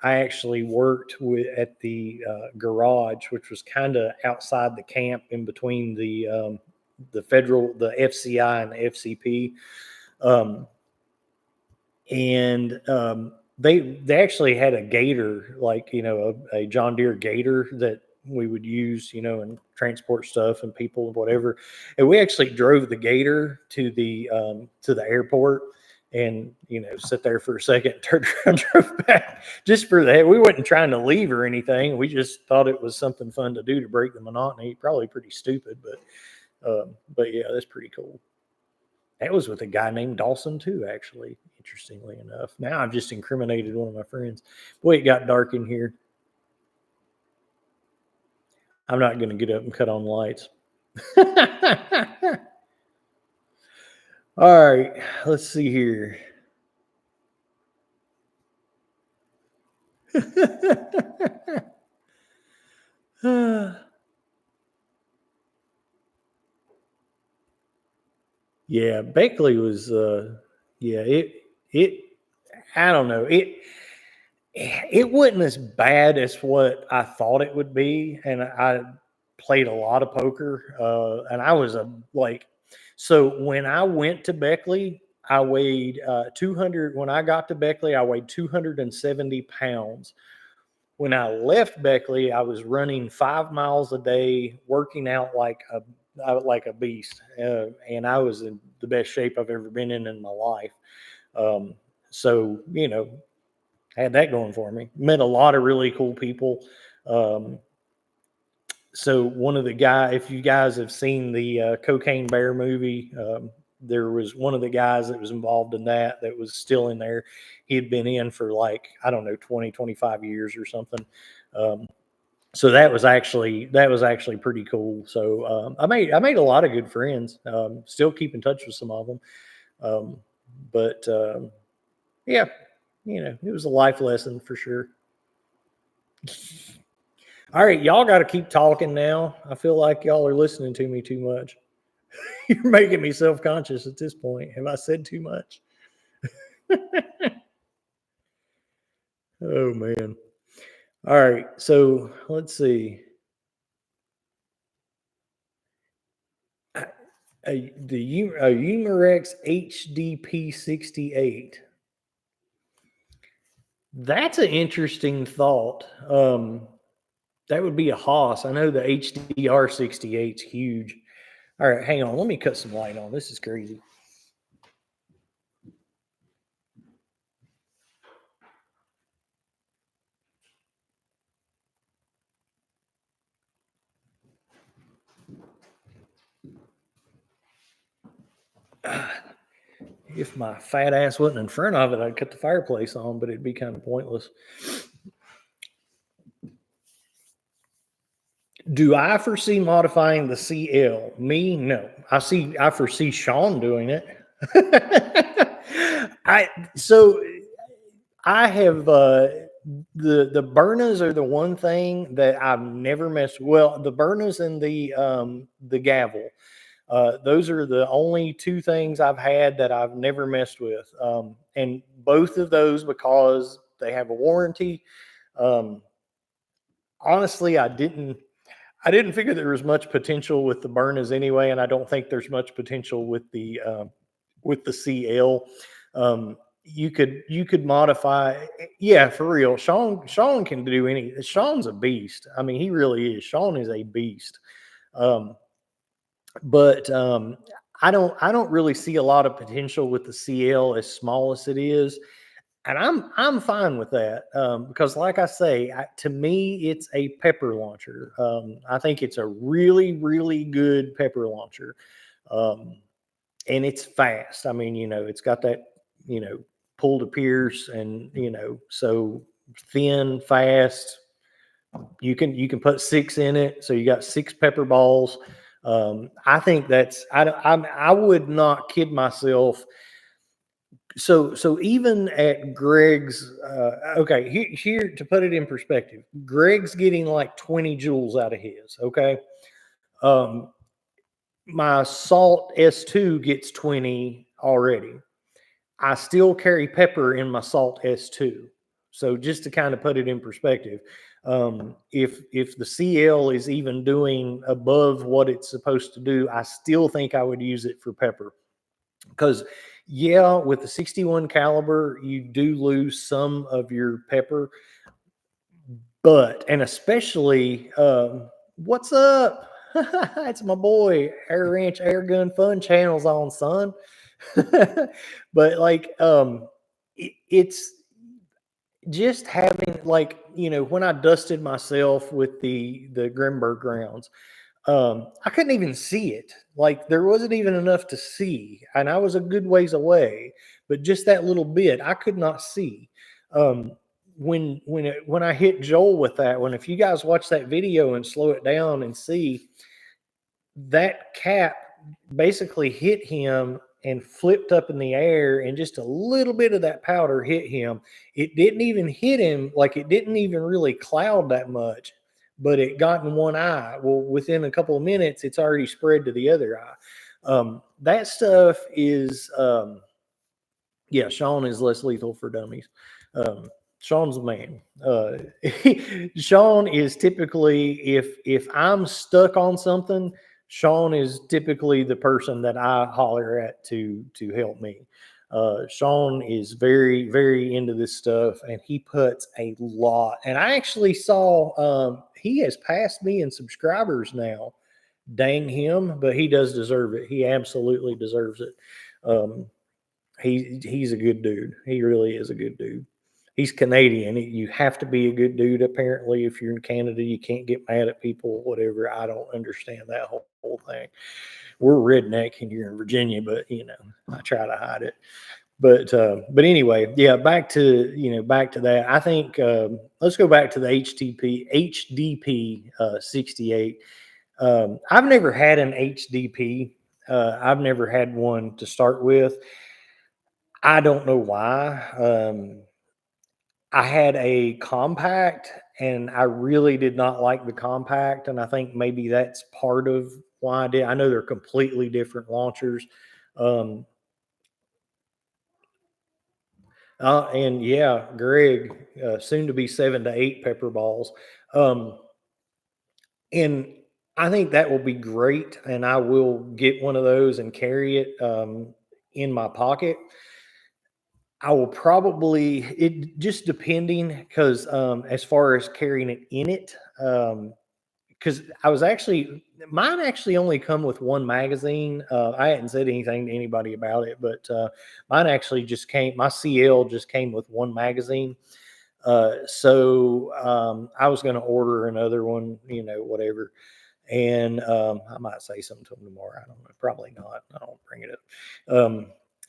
[SPEAKER 1] I actually worked at the garage, which was kind of outside the camp, in between the FCI and the FCP. Um, and they actually had a gator, like a John Deere gator that we would use, and transport stuff and people and whatever. And we actually drove the gator to the airport, and sit there for a second, turned around, drove back just for that. We wasn't trying to leave or anything. We just thought it was something fun to do to break the monotony. Probably pretty stupid, but yeah, that's pretty cool. That was with a guy named Dawson too, actually. Interestingly enough, now I've just incriminated one of my friends. Boy, it got dark in here. I'm not going to get up and cut on lights. All right, let's see here. Yeah, Beckley was. Yeah, it. I don't know it. It wasn't as bad as what I thought it would be, and I played a lot of poker, and I was so when I went to Beckley, I weighed 200. When I got to Beckley, I weighed 270 pounds. When I left Beckley, I was running 5 miles a day, working out like a beast, and I was in the best shape I've ever been in my life. So had that going for me. Met a lot of really cool people. Um, so one of the guy, if you guys have seen the Cocaine Bear movie, there was one of the guys that was involved in that was still in there. He had been in for like, I don't know, 20, 25 years or something. Um, so that was actually pretty cool. So I made a lot of good friends. Still keep in touch with some of them. Um, but yeah, it was a life lesson for sure. All right, y'all got to keep talking now. I feel like y'all are listening to me too much. You're making me self conscious at this point. Have I said too much? Oh, man. All right, so let's see. The Humerex HDP 68. That's an interesting thought. That would be a Haas. I know the HDR 68's huge. All right, hang on. Let me cut some light on. This is crazy. If my fat ass wasn't in front of it, I'd cut the fireplace on, but it'd be kind of pointless. Do I foresee modifying the CL? Me, no. I foresee Sean doing it. I so I have the Burners are the one thing that I've never messed. Well, the Burners and the gavel. Those are the only two things I've had that I've never messed with, and both of those because they have a warranty. Um, honestly, I didn't figure there was much potential with the Burners anyway, and I don't think there's much potential with the CL. You could modify, yeah, for real. Sean can do any. Sean's a beast. I mean, he really is. Sean is a beast. Um, but I don't really see a lot of potential with the CL as small as it is, and I'm fine with that because, like I say, to me, it's a pepper launcher. I think it's a really good pepper launcher, um, and it's fast. I mean, it's got that you know pull to pierce, and so thin, fast. You can put six in it, so you got six pepper balls. I think that's I would not kid myself. So even at Greg's, okay, here to put it in perspective, Greg's getting like 20 joules out of his. Okay, um, my Salt S2 gets 20 already. I still carry pepper in my Salt S2. So just to kind of put it in perspective, if the CL is even doing above what it's supposed to do, I still think I would use it for pepper because yeah, with the 61 caliber, you do lose some of your pepper, but and especially what's up? It's my boy Air Ranch Air Gun Fun channels on, son. But like it's just having like when I dusted myself with the Grimberg rounds, I couldn't even see it. Like there wasn't even enough to see, and I was a good ways away. But just that little bit, I could not see. Um, when I hit Joel with that one, if you guys watch that video and slow it down and see that cap basically hit him and flipped up in the air, and just a little bit of that powder hit him. It didn't even hit him, like it didn't even really cloud that much, but it got in one eye. Well, within a couple of minutes, it's already spread to the other eye. That stuff is, yeah, Sean is less lethal for dummies. Um, Sean's the man. Sean is typically if I'm stuck on something, Sean is typically the person that I holler at to help me. Sean is very into this stuff, and he puts a lot. And I actually saw he has passed me in subscribers now. Dang him, but he does deserve it. He absolutely deserves it. Um, he's a good dude. He really is a good dude. He's Canadian. You have to be a good dude. Apparently, if you're in Canada, you can't get mad at people. Whatever. I don't understand that whole thing. We're redneck and you're in Virginia, but I try to hide it. But anyway, yeah. Back to that. I think let's go back to the HDP 68. I've never had an HDP. I've never had one to start with. I don't know why. I had a compact and I really did not like the compact. And I think maybe that's part of why I did. I know they're completely different launchers. Um, and yeah, Greg, soon to be 7 to 8 pepper balls. Um, and I think that will be great. And I will get one of those and carry it in my pocket. I will probably, it just depending, because as far as carrying it in it, because I was actually, mine actually only come with one magazine. I hadn't said anything to anybody about it, but mine actually just came, my CL just came with one magazine. So I was going to order another one, whatever. And I might say something to them tomorrow. I don't know. Probably not. I don't bring it up.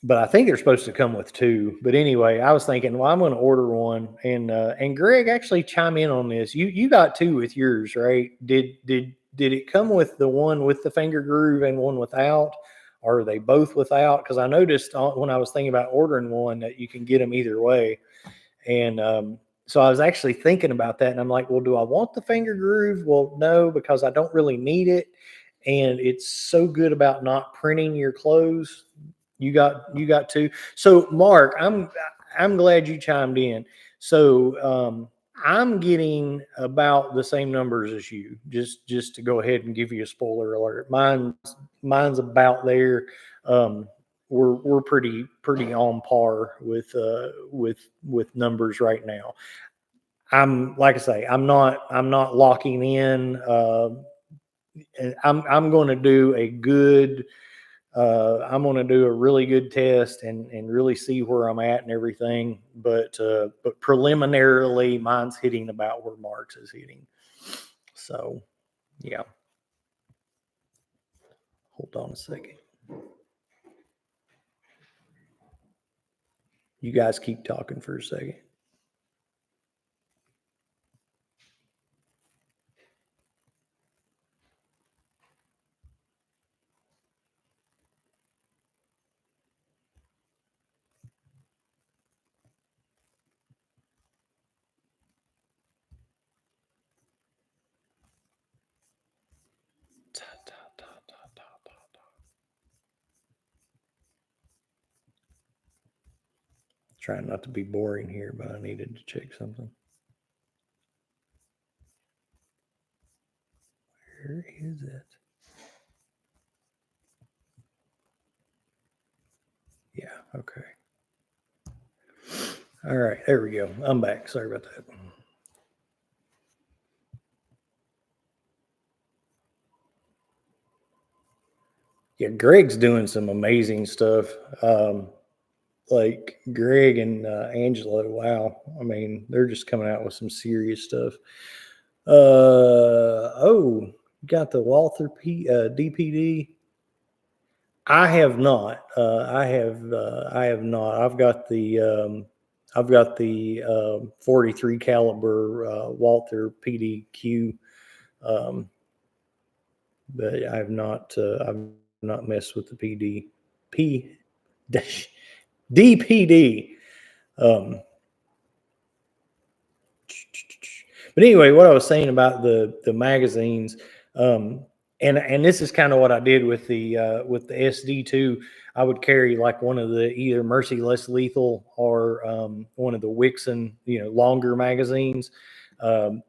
[SPEAKER 1] But I think they're supposed to come with two. But anyway, I was thinking, well, I'm going to order one. And Greg actually chime in on this. You got two with yours, right? Did it come with the one with the finger groove and one without? Or are they both without? Because I noticed when I was thinking about ordering one that you can get them either way. And so I was actually thinking about that, and I'm like, well, do I want the finger groove? Well, no, because I don't really need it. And it's so good about not printing your clothes. You got to. So Mark, I'm glad you chimed in. So I'm getting about the same numbers as you. Just to go ahead and give you a spoiler alert. Mine's about there. Um, we're pretty on par with numbers right now. I'm like I say, I'm not locking in. And I'm going to do a good. I'm going to do a really good test and really see where I'm at and everything. But preliminarily, mine's hitting about where Mark's is hitting. So, yeah. Hold on a second. You guys keep talking for a second. Trying not to be boring here, but I needed to check something. Where is it? Yeah, okay. All right, there we go. I'm back. Sorry about that. Yeah, Greg's doing some amazing stuff. Like Greg and Angela, wow. I mean, they're just coming out with some serious stuff. Oh, got the Walther DPD. I have not. I have not. I've got the 43 caliber Walther PDQ, um, but I've not messed with the DPD. Um, but anyway, what I was saying about the magazines, um, and this is kind of what I did with the SD too. I would carry like one of the either Mercy Less Lethal or one of the Wixon, longer magazines. Um,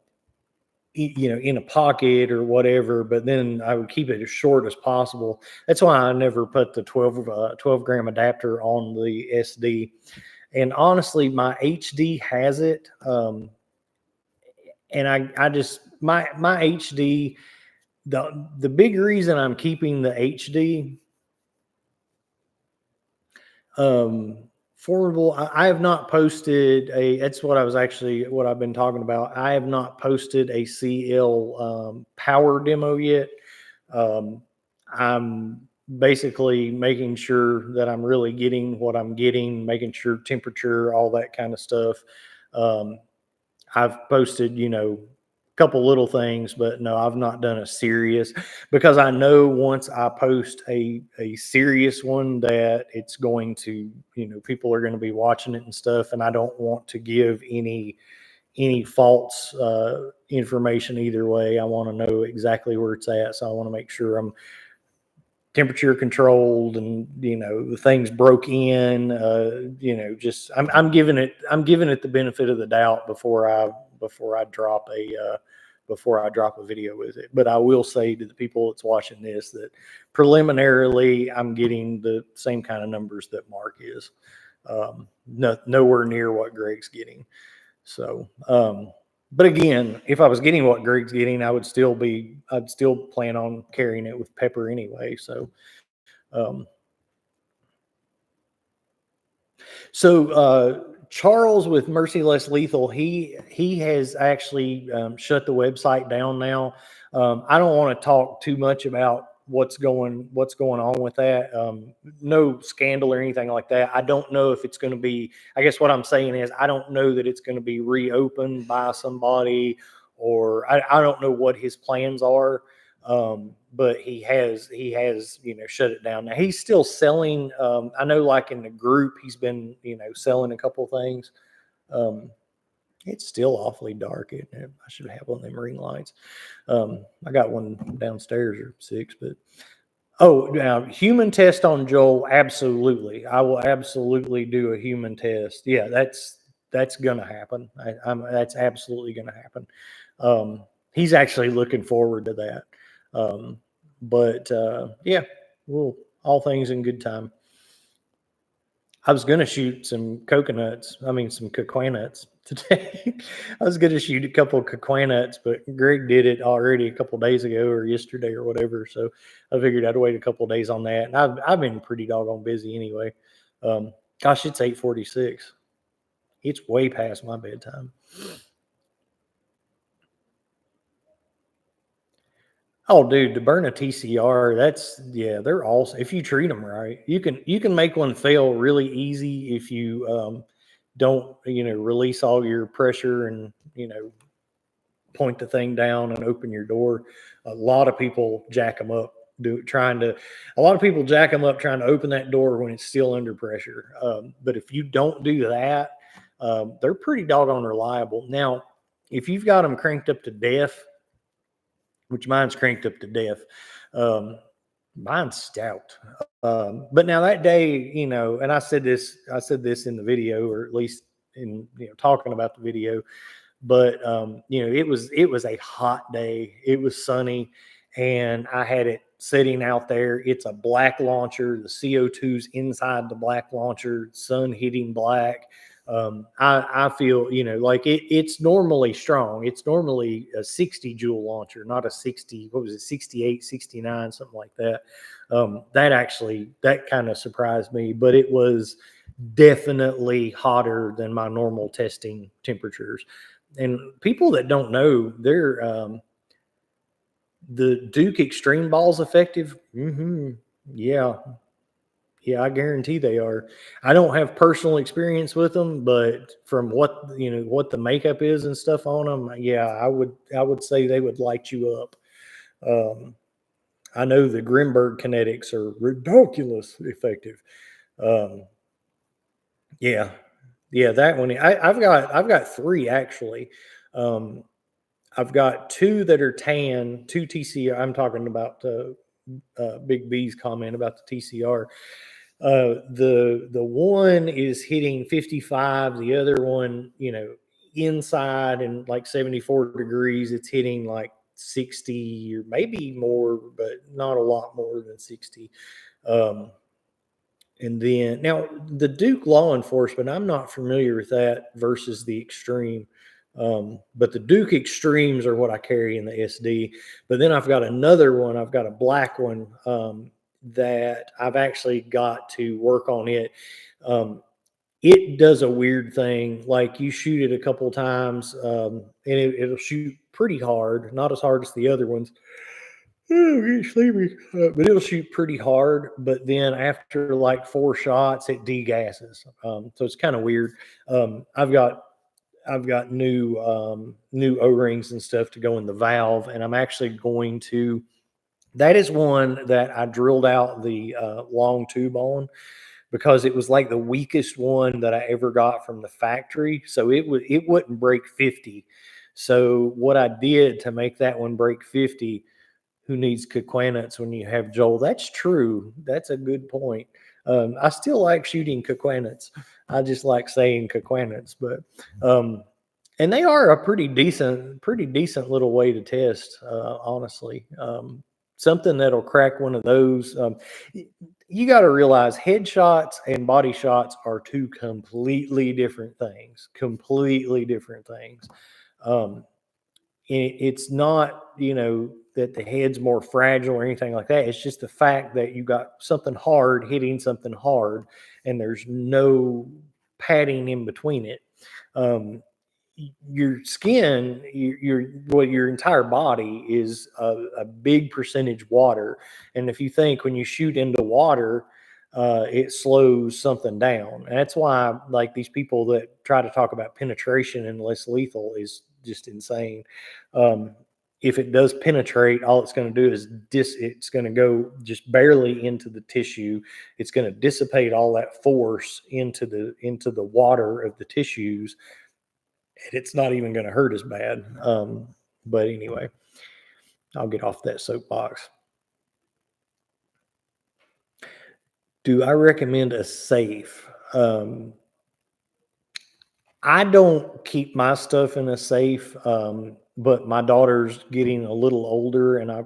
[SPEAKER 1] in a pocket or whatever, but then I would keep it as short as possible. That's why I never put the 12 gram adapter on the SD. And honestly, my HD has it. And I just, my HD, the big reason I'm keeping the HD, um, formidable. I have not posted that's what I've been talking about. I have not posted a CL power demo yet. Um, I'm basically making sure that I'm really getting what I'm getting, making sure temperature, all that kind of stuff. Um, I've posted, a couple little things, but no, I've not done a serious, because I know once I post a serious one that it's going to, people are going to be watching it and stuff, and I don't want to give any false information either way. I want to know exactly where it's at, so I want to make sure I'm temperature controlled, and the things broke in. Just I'm giving it the benefit of the doubt before I drop a video with it. But I will say to the people that's watching this that preliminarily I'm getting the same kind of numbers that Mark is. nowhere near what Greg's getting. So, but again, if I was getting what Greg's getting, I'd still plan on carrying it with pepper anyway. So, um, Charles with Mercy Less Lethal, he has actually shut the website down now. I don't want to talk too much about what's going on with that. No scandal or anything like that. I don't know if it's going to be. I guess what I'm saying is I don't know that it's going to be reopened by somebody, or I don't know what his plans are. But he has shut it down. Now he's still selling. I know, like in the group, he's been selling a couple things. Um, it's still awfully dark, isn't it? I should have one of them ring lights. I got one downstairs or 6, but now human test on Joel. Absolutely, I will absolutely do a human test. Yeah, that's gonna happen. That's absolutely gonna happen. He's actually looking forward to that. But yeah, well, all things in good time. I was going to shoot some some coquanuts today. I was going to shoot a couple of coquanuts, but Greg did it already a couple of days ago or yesterday or whatever. So I figured I'd wait a couple of days on that. And I've been pretty doggone busy anyway. Gosh, it's 8:46. It's way past my bedtime. Oh, dude, to burn a TCR, they're awesome. If you treat them right, you can make one fail really easy if you don't release all your pressure and point the thing down and open your door. A lot of people jack them up a lot of people jack them up trying to open that door when it's still under pressure. But if you don't do that, they're pretty doggone reliable. Now, if you've got them cranked up to death, which mine's cranked up to death. Mine's stout. But now that day, and I said this in the video, or at least in talking about the video. But it was a hot day. It was sunny, and I had it sitting out there. It's a black launcher. The CO2's inside the black launcher. Sun hitting black. I feel, like it's normally strong. It's normally a 60 joule launcher, not a 60, what was it, 68, 69, something like that. That kind of surprised me, but it was definitely hotter than my normal testing temperatures. And people that don't know, the Duke Extreme Ball's effective. Yeah, I guarantee they are. I don't have personal experience with them, but from what the makeup is and stuff on them, yeah, I would say they would light you up. I know the Grimberg kinetics are ridiculous effective. Um, yeah, that one. I've got 3 actually. I've got 2 that are tan, 2 TCR. I'm talking about Big B's comment about the TCR. The one is hitting 55. The other one, inside and like 74 degrees, it's hitting like 60 or maybe more, but not a lot more than 60. And then now the Duke Law Enforcement, I'm not familiar with that versus the Extreme. But the Duke Extremes are what I carry in the SD. But then I've got another one. I've got a black one that I've actually got to work on it. It does a weird thing. Like you shoot it a couple times, and it'll shoot pretty hard, not as hard as the other ones. Oh, get sleepy. But it'll shoot pretty hard. But then after like 4 shots, it degasses. So it's kind of weird. I've got new O-rings and stuff to go in the valve, and I'm actually going to. That is one that I drilled out the long tube on because it was like the weakest one that I ever got from the factory. So it wouldn't break 50. So what I did to make that one break 50, who needs coquanuts when you have Joel? That's true. That's a good point. I still like shooting coquanuts. I just like saying coquanuts, but and they are a pretty decent little way to test. Honestly, something that'll crack one of those. you got to realize headshots and body shots are two completely different things. Completely different things. Um, it's not, that the head's more fragile or anything like that. It's just the fact that you got something hard hitting something hard, and there's no padding in between it. Um, your skin, your entire body is a big percentage water, and if you think when you shoot into water, it slows something down. And that's why, like, these people that try to talk about penetration and less lethal is just insane. Um, if it does penetrate, all it's going to do is it's going to go just barely into the tissue. It's going to dissipate all that force into the water of the tissues, and it's not even going to hurt as bad. But anyway, I'll get off that soapbox. Do I recommend a safe? I don't keep my stuff in a safe, but my daughter's getting a little older, and I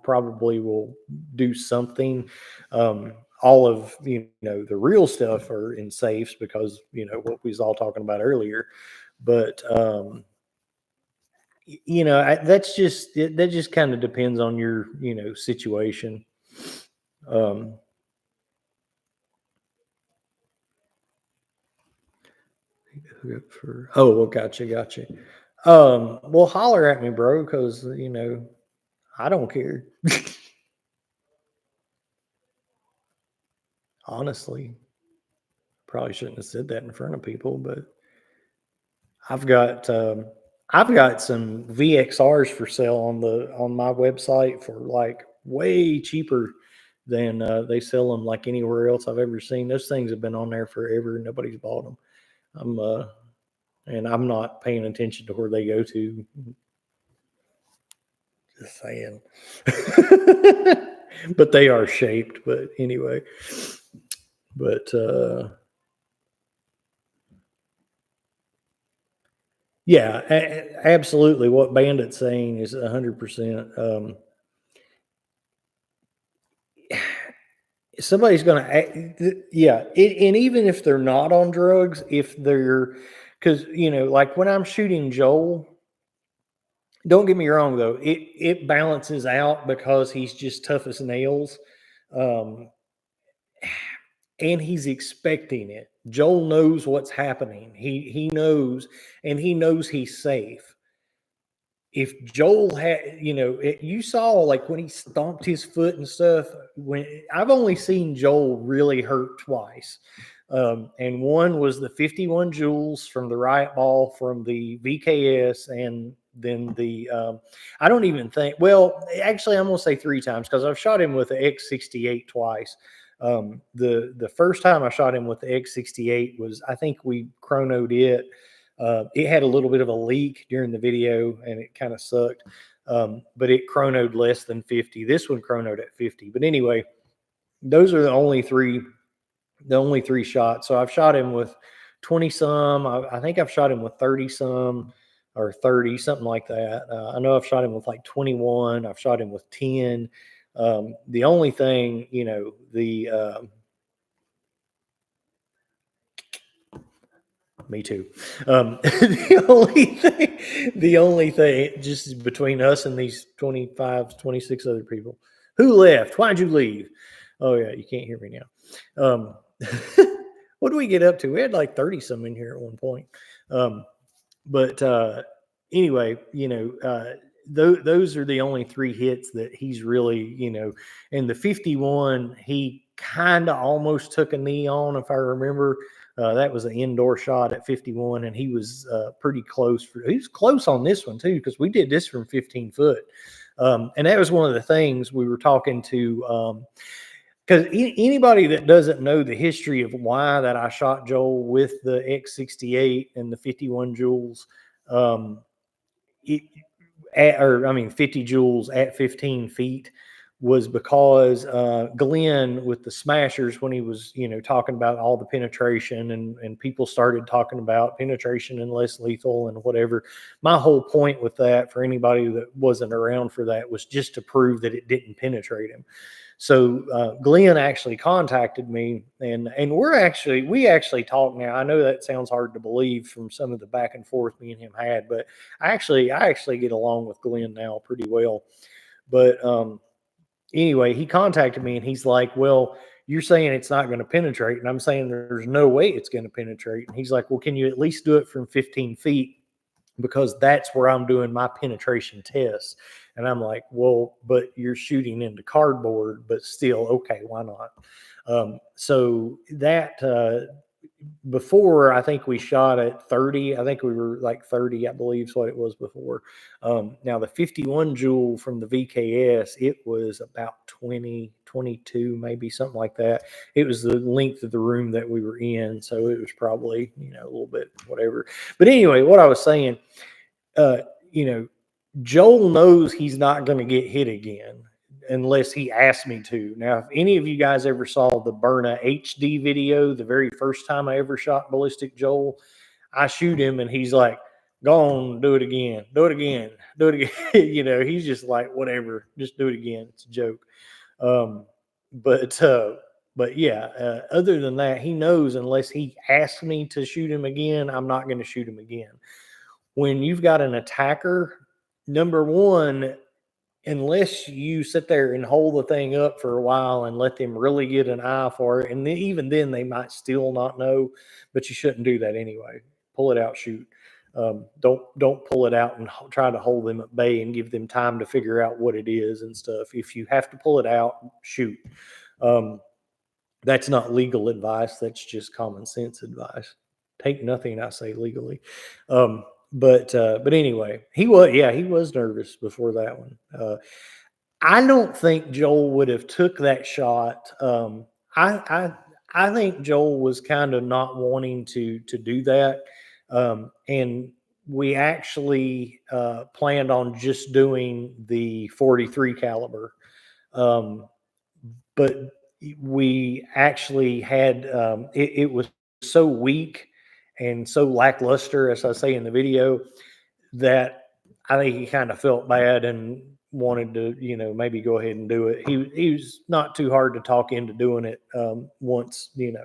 [SPEAKER 1] probably will do something. All of the real stuff are in safes because what we was all talking about earlier. But that just kind of depends on your situation. Um, well, gotcha. Well, holler at me, bro, because I don't care. Honestly, probably shouldn't have said that in front of people, but I've got um, I've got some VXRs for sale on my website for like way cheaper than they sell them like anywhere else I've ever seen. Those things have been on there forever. Nobody's bought them. I'm and I'm not paying attention to where they go to. Just saying. But they are shaped. But anyway, but yeah, absolutely. What Bandit's saying is 100%. Somebody's going to, yeah. And even if they're not on drugs, if they're, because, like when I'm shooting Joel, don't get me wrong though, it balances out because he's just tough as nails. Um, and he's expecting it. Joel knows what's happening. He knows, and he knows he's safe. If Joel had, you saw like when he stomped his foot and stuff. When I've only seen Joel really hurt twice, and one was the 51 joules from the riot ball from the VKS, and then the I don't even think. Well, actually, I'm gonna say three times because I've shot him with the X68 twice. The first time I shot him with the X68 was, I think we chronoed it. It had a little bit of a leak during the video, and it kind of sucked. But it chronoed less than 50. This one chronoed at 50. But anyway, those are the only three shots. So I've shot him with 20 some. I think I've shot him with 30 some or 30, something like that. I know I've shot him with like 21. I've shot him with 10. The only thing, me too. The only thing, just between us and these 25, 26 other people who left. Why'd you leave? Oh yeah, you can't hear me now. What do we get up to? We had like 30 some in here at one point. But anyway, those are the only three hits that he's really, and the 51, he kind of almost took a knee on, if I remember. That was an indoor shot at 51, and he was pretty close. He was close on this one too, because we did this from 15 foot. And that was one of the things we were talking to, because anybody that doesn't know the history of why that I shot Joel with the X68 and the 51 joules, it, 50 joules at 15 feet, was because Glenn with the Smashers, when he was, talking about all the penetration, and people started talking about penetration and less lethal and whatever. My whole point with that, for anybody that wasn't around for that, was just to prove that it didn't penetrate him. So Glenn actually contacted me, and we actually talk now. I know that sounds hard to believe from some of the back and forth me and him had, but I actually get along with Glenn now pretty well. But anyway, he contacted me and he's like, "Well, you're saying it's not going to penetrate," and I'm saying there's no way it's going to penetrate. And he's like, "Well, can you at least do it from 15 feet?" Because that's where I'm doing my penetration tests. And I'm like, well, but you're shooting into cardboard, but still, okay, why not? So that before, I think we shot at 30. I think we were like 30, I believe is what it was before. Now the 51 jewel from the VKS, it was about 20, 22, maybe something like that. It was the length of the room that we were in. So it was probably, a little bit, whatever. But anyway, what I was saying, uh, you know, Joel knows he's not going to get hit again unless he asks me to. Now, if any of you guys ever saw the Berna HD video, the very first time I ever shot Ballistic Joel, I shoot him and he's like, "Go on, do it again, do it again, do it again." He's just like, "Whatever, just do it again." It's a joke. Um, but yeah, other than that, he knows unless he asks me to shoot him again, I'm not going to shoot him again. When you've got an attacker, number one, unless you sit there and hold the thing up for a while and let them really get an eye for it, and then, even then they might still not know, but you shouldn't do that anyway. Pull it out, shoot. Don't pull it out and try to hold them at bay and give them time to figure out what it is and stuff. If you have to pull it out, shoot. Um, that's not legal advice. That's just common sense advice. Take nothing I say legally. But anyway, he was nervous before that one. I don't think Joel would have took that shot. I I I think Joel was kind of not wanting to do that, and we actually planned on just doing the 43 caliber. Um, but we actually had it was so weak and so lackluster, as I say in the video, that I think he kind of felt bad and wanted to, maybe go ahead and do it. He was not too hard to talk into doing it once we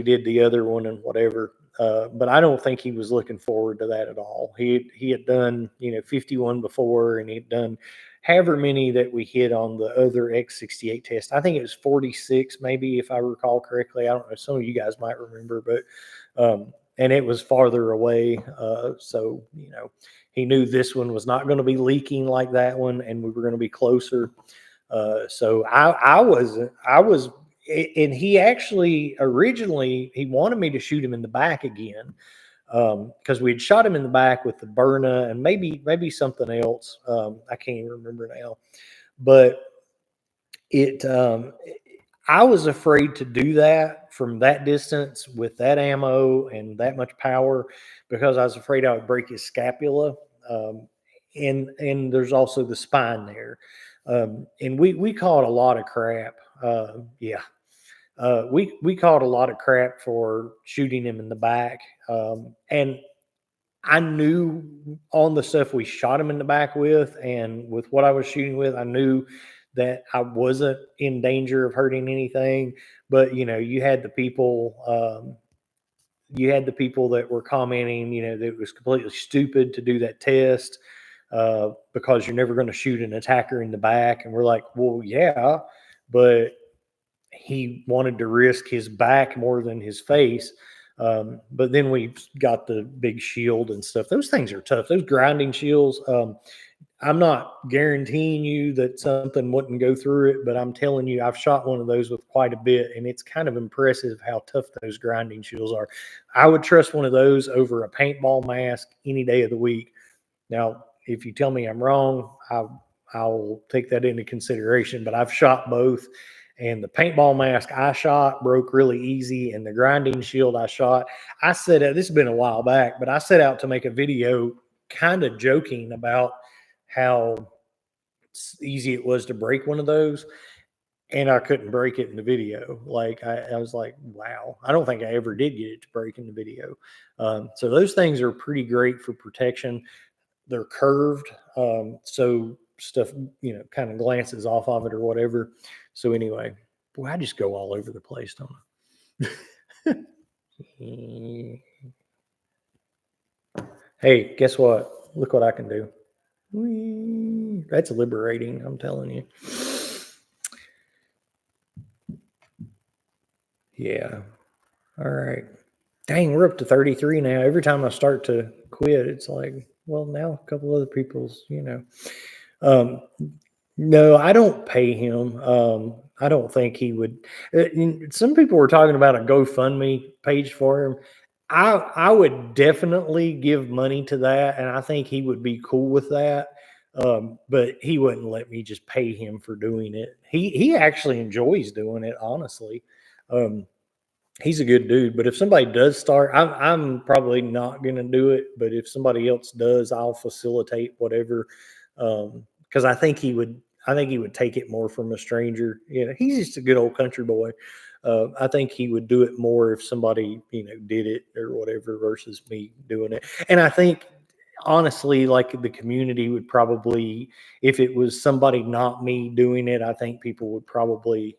[SPEAKER 1] did the other one and whatever. But I don't think he was looking forward to that at all. He had done 51 before, and he'd done however many that we hit on the other X68 test. I think it was 46, maybe, if I recall correctly. I don't know. Some of you guys might remember, but and it was farther away. So he knew this one was not going to be leaking like that one, and we were going to be closer. So I was, and he actually originally he wanted me to shoot him in the back again, because we had shot him in the back with the Berna and maybe something else. I can't even remember now, but it I was afraid to do that from that distance with that ammo and that much power, because I was afraid I would break his scapula. Um, and there's also the spine there. And we caught a lot of crap. Yeah, we caught a lot of crap for shooting him in the back. And I knew on the stuff we shot him in the back with, and with what I was shooting with, I knew that I wasn't in danger of hurting anything. But you had the people that were commenting, that it was completely stupid to do that test, because you're never going to shoot an attacker in the back. And we're like, well, yeah, but he wanted to risk his back more than his face. But then we got the big shield and stuff. Those things are tough. Those grinding shields. I'm not guaranteeing you that something wouldn't go through it, but I'm telling you, I've shot one of those with quite a bit, and it's kind of impressive how tough those grinding shields are. I would trust one of those over a paintball mask any day of the week. Now, if you tell me I'm wrong, I'll take that into consideration, but I've shot both. And the paintball mask I shot broke really easy, and the grinding shield I shot, this has been a while back, but I set out to make a video kind of joking about how easy it was to break one of those, and I couldn't break it in the video. Like I was like, wow, I don't think I ever did get it to break in the video. So those things are pretty great for protection. They're curved, so stuff, kind of glances off of it or whatever. So anyway, boy, I just go all over the place, don't I? Hey, guess what? Look what I can do. Whee! That's liberating, I'm telling you. Yeah. All right. Dang, we're up to 33 now. Every time I start to quit, it's like, well, now a couple other people's. Um, no, I don't pay him. I don't think he would. Some people were talking about a GoFundMe page for him. I would definitely give money to that, and I think he would be cool with that. But he wouldn't let me just pay him for doing it. He actually enjoys doing it, honestly. Um, he's a good dude. But if somebody does start, I'm probably not going to do it. But if somebody else does, I'll facilitate whatever. Because I think he would take it more from a stranger. He's just a good old country boy. I think he would do it more if somebody did it or whatever versus me doing it. And I think honestly, like the community would probably, if it was somebody not me doing it, I think people would probably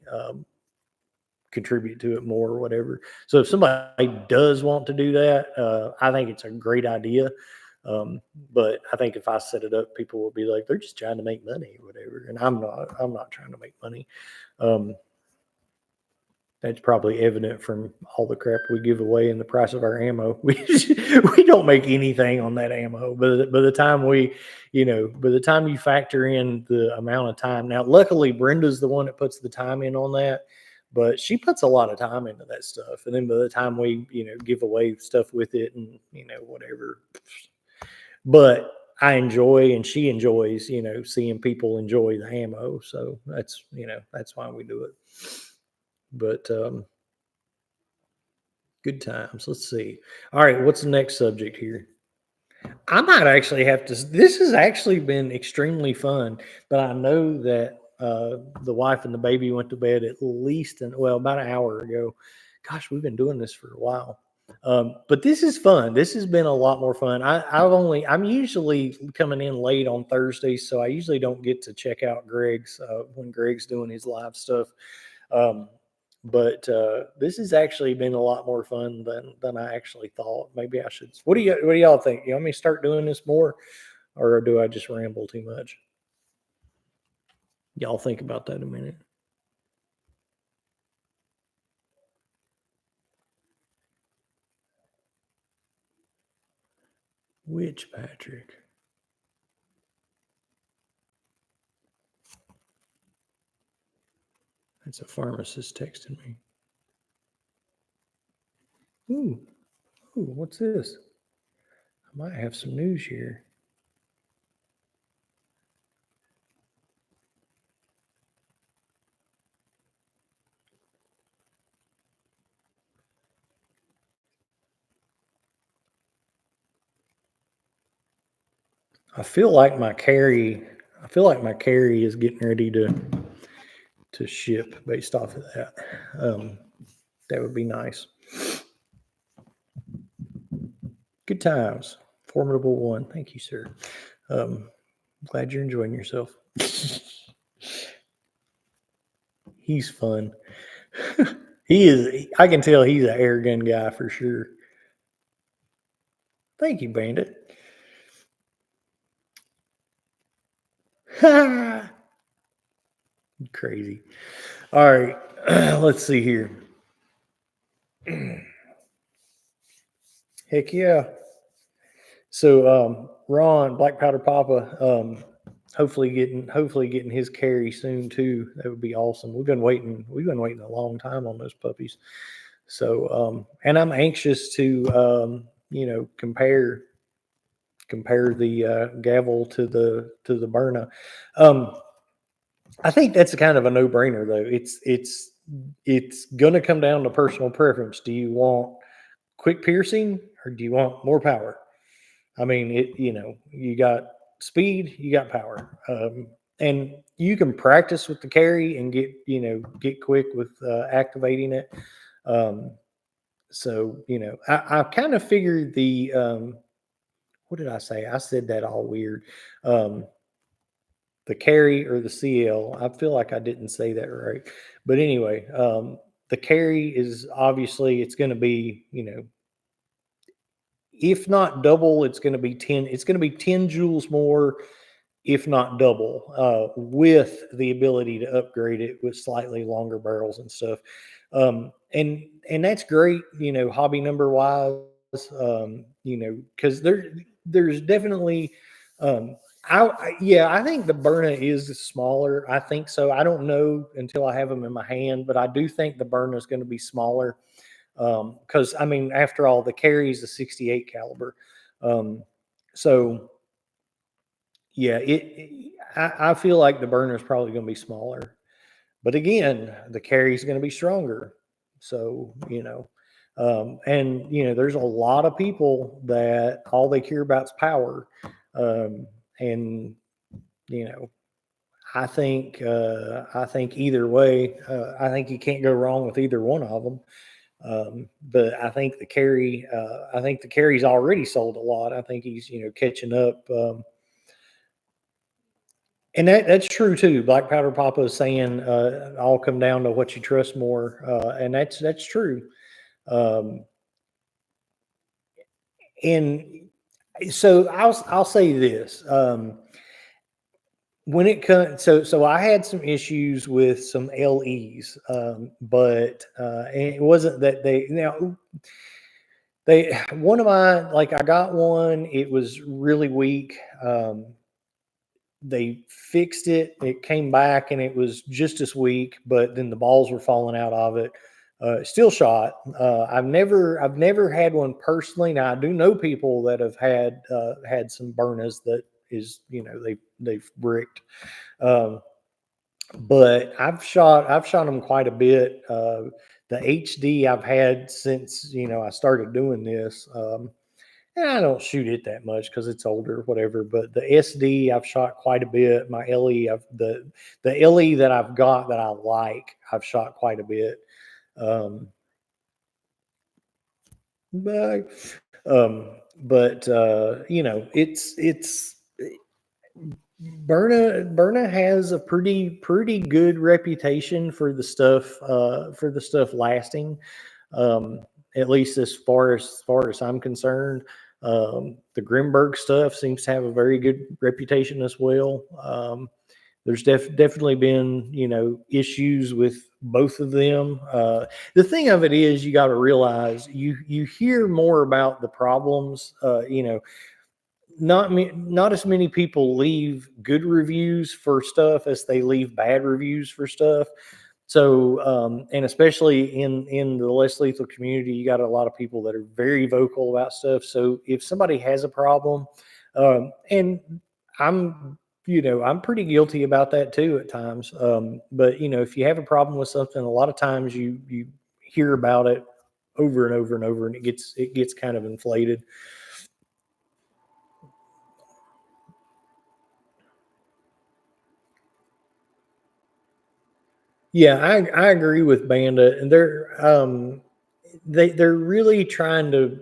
[SPEAKER 1] contribute to it more or whatever. So if somebody does want to do that, I think it's a great idea. But I think if I set it up, people will be like, they're just trying to make money or whatever. And I'm not trying to make money. Um, that's probably evident from all the crap we give away and the price of our ammo. We don't make anything on that ammo. But by the time by the time you factor in the amount of time, now luckily Brenda's the one that puts the time in on that, but she puts a lot of time into that stuff. And then by the time we give away stuff with it and whatever, but I enjoy and she enjoys seeing people enjoy the ammo. So that's why we do it. But good times. Let's see. All right, what's the next subject here? I might actually have to. This has actually been extremely fun, but I know that the wife and the baby went to bed at least about an hour ago. Gosh, we've been doing this for a while. But this is fun. This has been a lot more fun. I'm usually coming in late on Thursdays, so I usually don't get to check out Greg's when Greg's doing his live stuff. Um, but this has actually been a lot more fun than I actually thought. Maybe I should. What do y'all think? You want me to start doing this more, or do I just ramble too much? Y'all think about that a minute. Which Patrick? That's a pharmacist texting me. Ooh, what's this? I might have some news here. I feel like my carry. I feel like my carry is getting ready to ship based off of that. That would be nice. Good times. Formidable one. Thank you, sir. Glad you're enjoying yourself. He's fun. He is. I can tell he's an air gun guy for sure. Thank you, Bandit. Crazy. All right. Let's see here. Heck yeah. So Ron, Black Powder Papa, hopefully getting his carry soon too. That would be awesome. We've been waiting a long time on those puppies. So and I'm anxious to compare the gavel to the Berna. I think that's kind of a no brainer though. It's gonna come down to personal preference. Do you want quick piercing or do you want more power? I mean, you got speed, you got power, and you can practice with the carry and get quick with activating it. Um, so I kind of figured what did I say? I said that all weird. Um, the carry or the CL. I feel like I didn't say that right, but anyway, the carry is obviously it's going to be, if not double, it's going to be 10. It's going to be 10 joules more, if not double, with the ability to upgrade it with slightly longer barrels and stuff. And that's great, hobby number wise. Because there's definitely, I think the Berna is smaller. I think so. I don't know until I have them in my hand, but I do think the Berna is going to be smaller. Because I mean, after all, the carry is a 68 caliber. So yeah, I feel like the burner is probably going to be smaller, but again, the carry is going to be stronger. So and there's a lot of people that all they care about is power, and you know, I think either way, I think you can't go wrong with either one of them. But I think the carry's already sold a lot. I think he's catching up. And that's true too. Black Powder Papa is saying all come down to what you trust more, and that's true. Um, and so I'll say this: when it comes, so I had some issues with some LEs, but and it wasn't that they one of mine, like I got one, it was really weak. They fixed it. It came back and it was just as weak, but then the balls were falling out of it. Still shot. I've never had one personally. Now I do know people that have had some Burners that is they've bricked. Um, but I've shot them quite a bit. The HD I've had since I started doing this. And I don't shoot it that much because it's older, whatever. But the SD I've shot quite a bit. My LE, the LE that I've got that I like, I've shot quite a bit. Um, but it's Berna has a pretty good reputation for the stuff lasting. Um, at least as far as I'm concerned. The Grimberg stuff seems to have a very good reputation as well. There's definitely been issues with both of them. The thing of it is, you got to realize you hear more about the problems. Not as many people leave good reviews for stuff as they leave bad reviews for stuff. So, and especially in the less lethal community, you got a lot of people that are very vocal about stuff. So, if somebody has a problem, and I'm I'm pretty guilty about that too at times. But if you have a problem with something, a lot of times you hear about it over and over and over, and it gets kind of inflated. Yeah, I agree with Bandit, and they're really trying to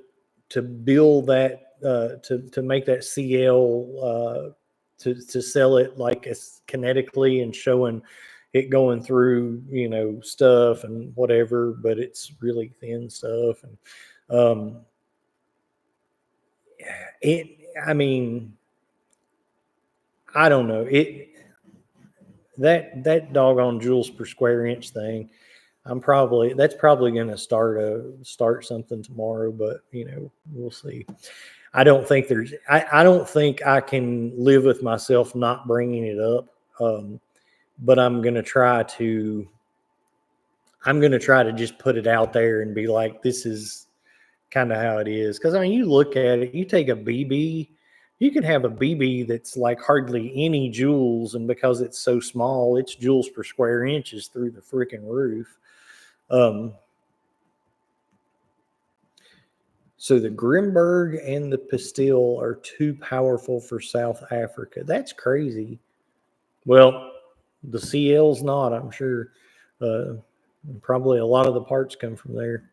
[SPEAKER 1] build that to make that CL to sell it like it's kinetically and showing it going through stuff and whatever, but it's really thin stuff and um, it. I mean, I don't know it that doggone joules per square inch thing. That's probably going to start something tomorrow, but we'll see. I don't think I can live with myself not bringing it up. But I'm going to try to just put it out there and be like, this is kind of how it is. Cause I mean, you look at it, you take a BB, you can have a BB that's like hardly any joules. And because it's so small, its joules per square inch is through the freaking roof. Um, so the Grimberg and the Pistol are too powerful for South Africa. That's crazy. Well, the CL's not, I'm sure. Uh, Probably a lot of the parts come from there.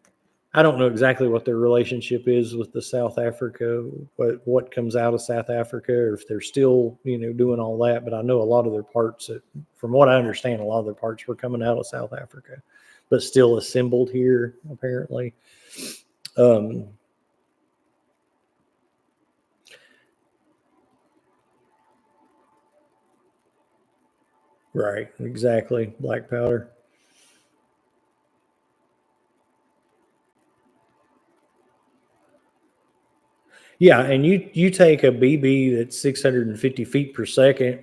[SPEAKER 1] I don't know exactly what their relationship is with the South Africa, what comes out of South Africa, or if they're still, doing all that. But I know a lot of their parts, from what I understand, a lot of their parts were coming out of South Africa, but still assembled here, apparently. Um, right, exactly. Black powder. Yeah, and you take a BB that's 650 feet per second,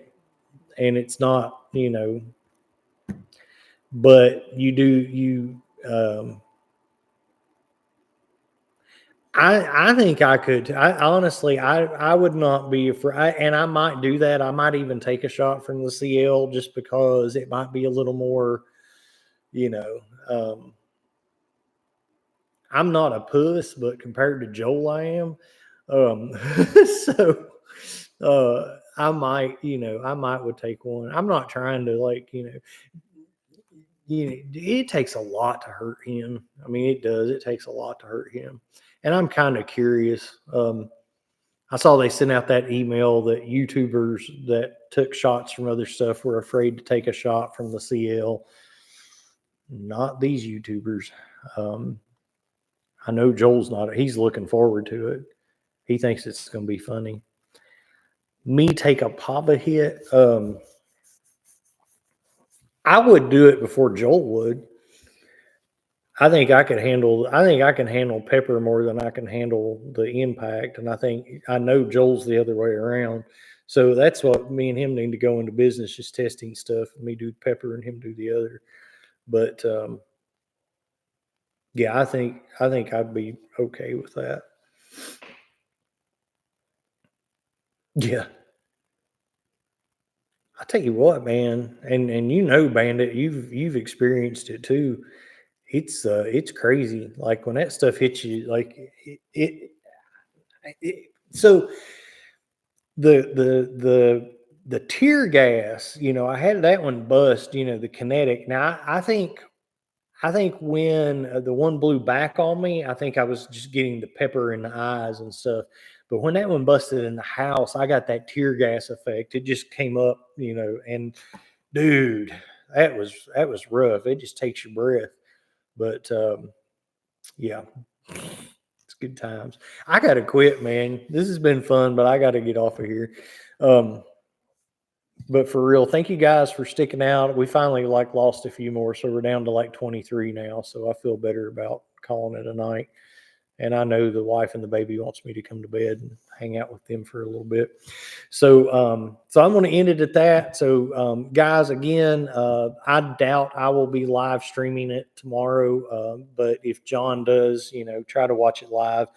[SPEAKER 1] and it's not, but I think I could. I honestly, I would not be afraid, and I might do that. I might even take a shot from the CL just because it might be a little more, you know. I'm not a puss, but compared to Joel, I am. Um, so I might, I might would take one. I'm not trying to like, it takes a lot to hurt him. I mean, it does. It takes a lot to hurt him, and I'm kind of curious. I saw they sent out that email that YouTubers that took shots from other stuff were afraid to take a shot from the CL. Not these YouTubers. Um, I know Joel's not. He's looking forward to it. He thinks it's going to be funny. Me take a papa hit. I would do it before Joel would. I think I could handle. I think I can handle pepper more than I can handle the impact, and I know Joel's the other way around. So that's what me and him need to go into business, just testing stuff. Me do pepper and him do the other. But yeah, I think I'd be okay with that. Yeah, I tell you what, man, and Bandit, you've experienced it too. It's crazy. Like when that stuff hits you, like so the tear gas, I had that one bust, the kinetic. Now I think when the one blew back on me, I think I was just getting the pepper in the eyes and stuff. But when that one busted in the house, I got that tear gas effect. It just came up, and dude, that was rough. It just takes your breath. But yeah, it's good times. I gotta quit, man. This has been fun, but I gotta get off of here. Um, but for real, thank you guys for sticking out. We finally like lost a few more, so we're down to like 23 now. So I feel better about calling it a night. And I know the wife and the baby wants me to come to bed and hang out with them for a little bit. So I'm going to end it at that. So guys, again, I doubt I will be live streaming it tomorrow. But if John does, try to watch it live.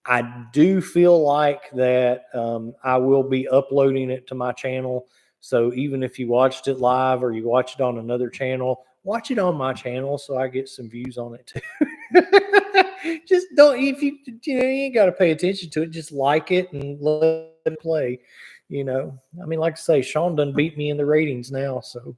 [SPEAKER 1] I do feel like that I will be uploading it to my channel. So even if you watched it live or you watch it on another channel, watch it on my channel so I get some views on it too. Just don't if you ain't got to pay attention to it. Just like it and let it play. I mean, like I say, Sean done beat me in the ratings now. So,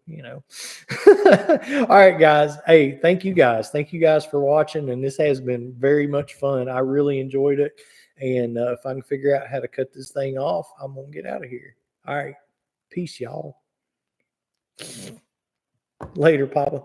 [SPEAKER 1] all right, guys. Hey, thank you guys. Thank you guys for watching. And this has been very much fun. I really enjoyed it. And if I can figure out how to cut this thing off, I'm going to get out of here. All right. Peace, y'all. Later, Papa.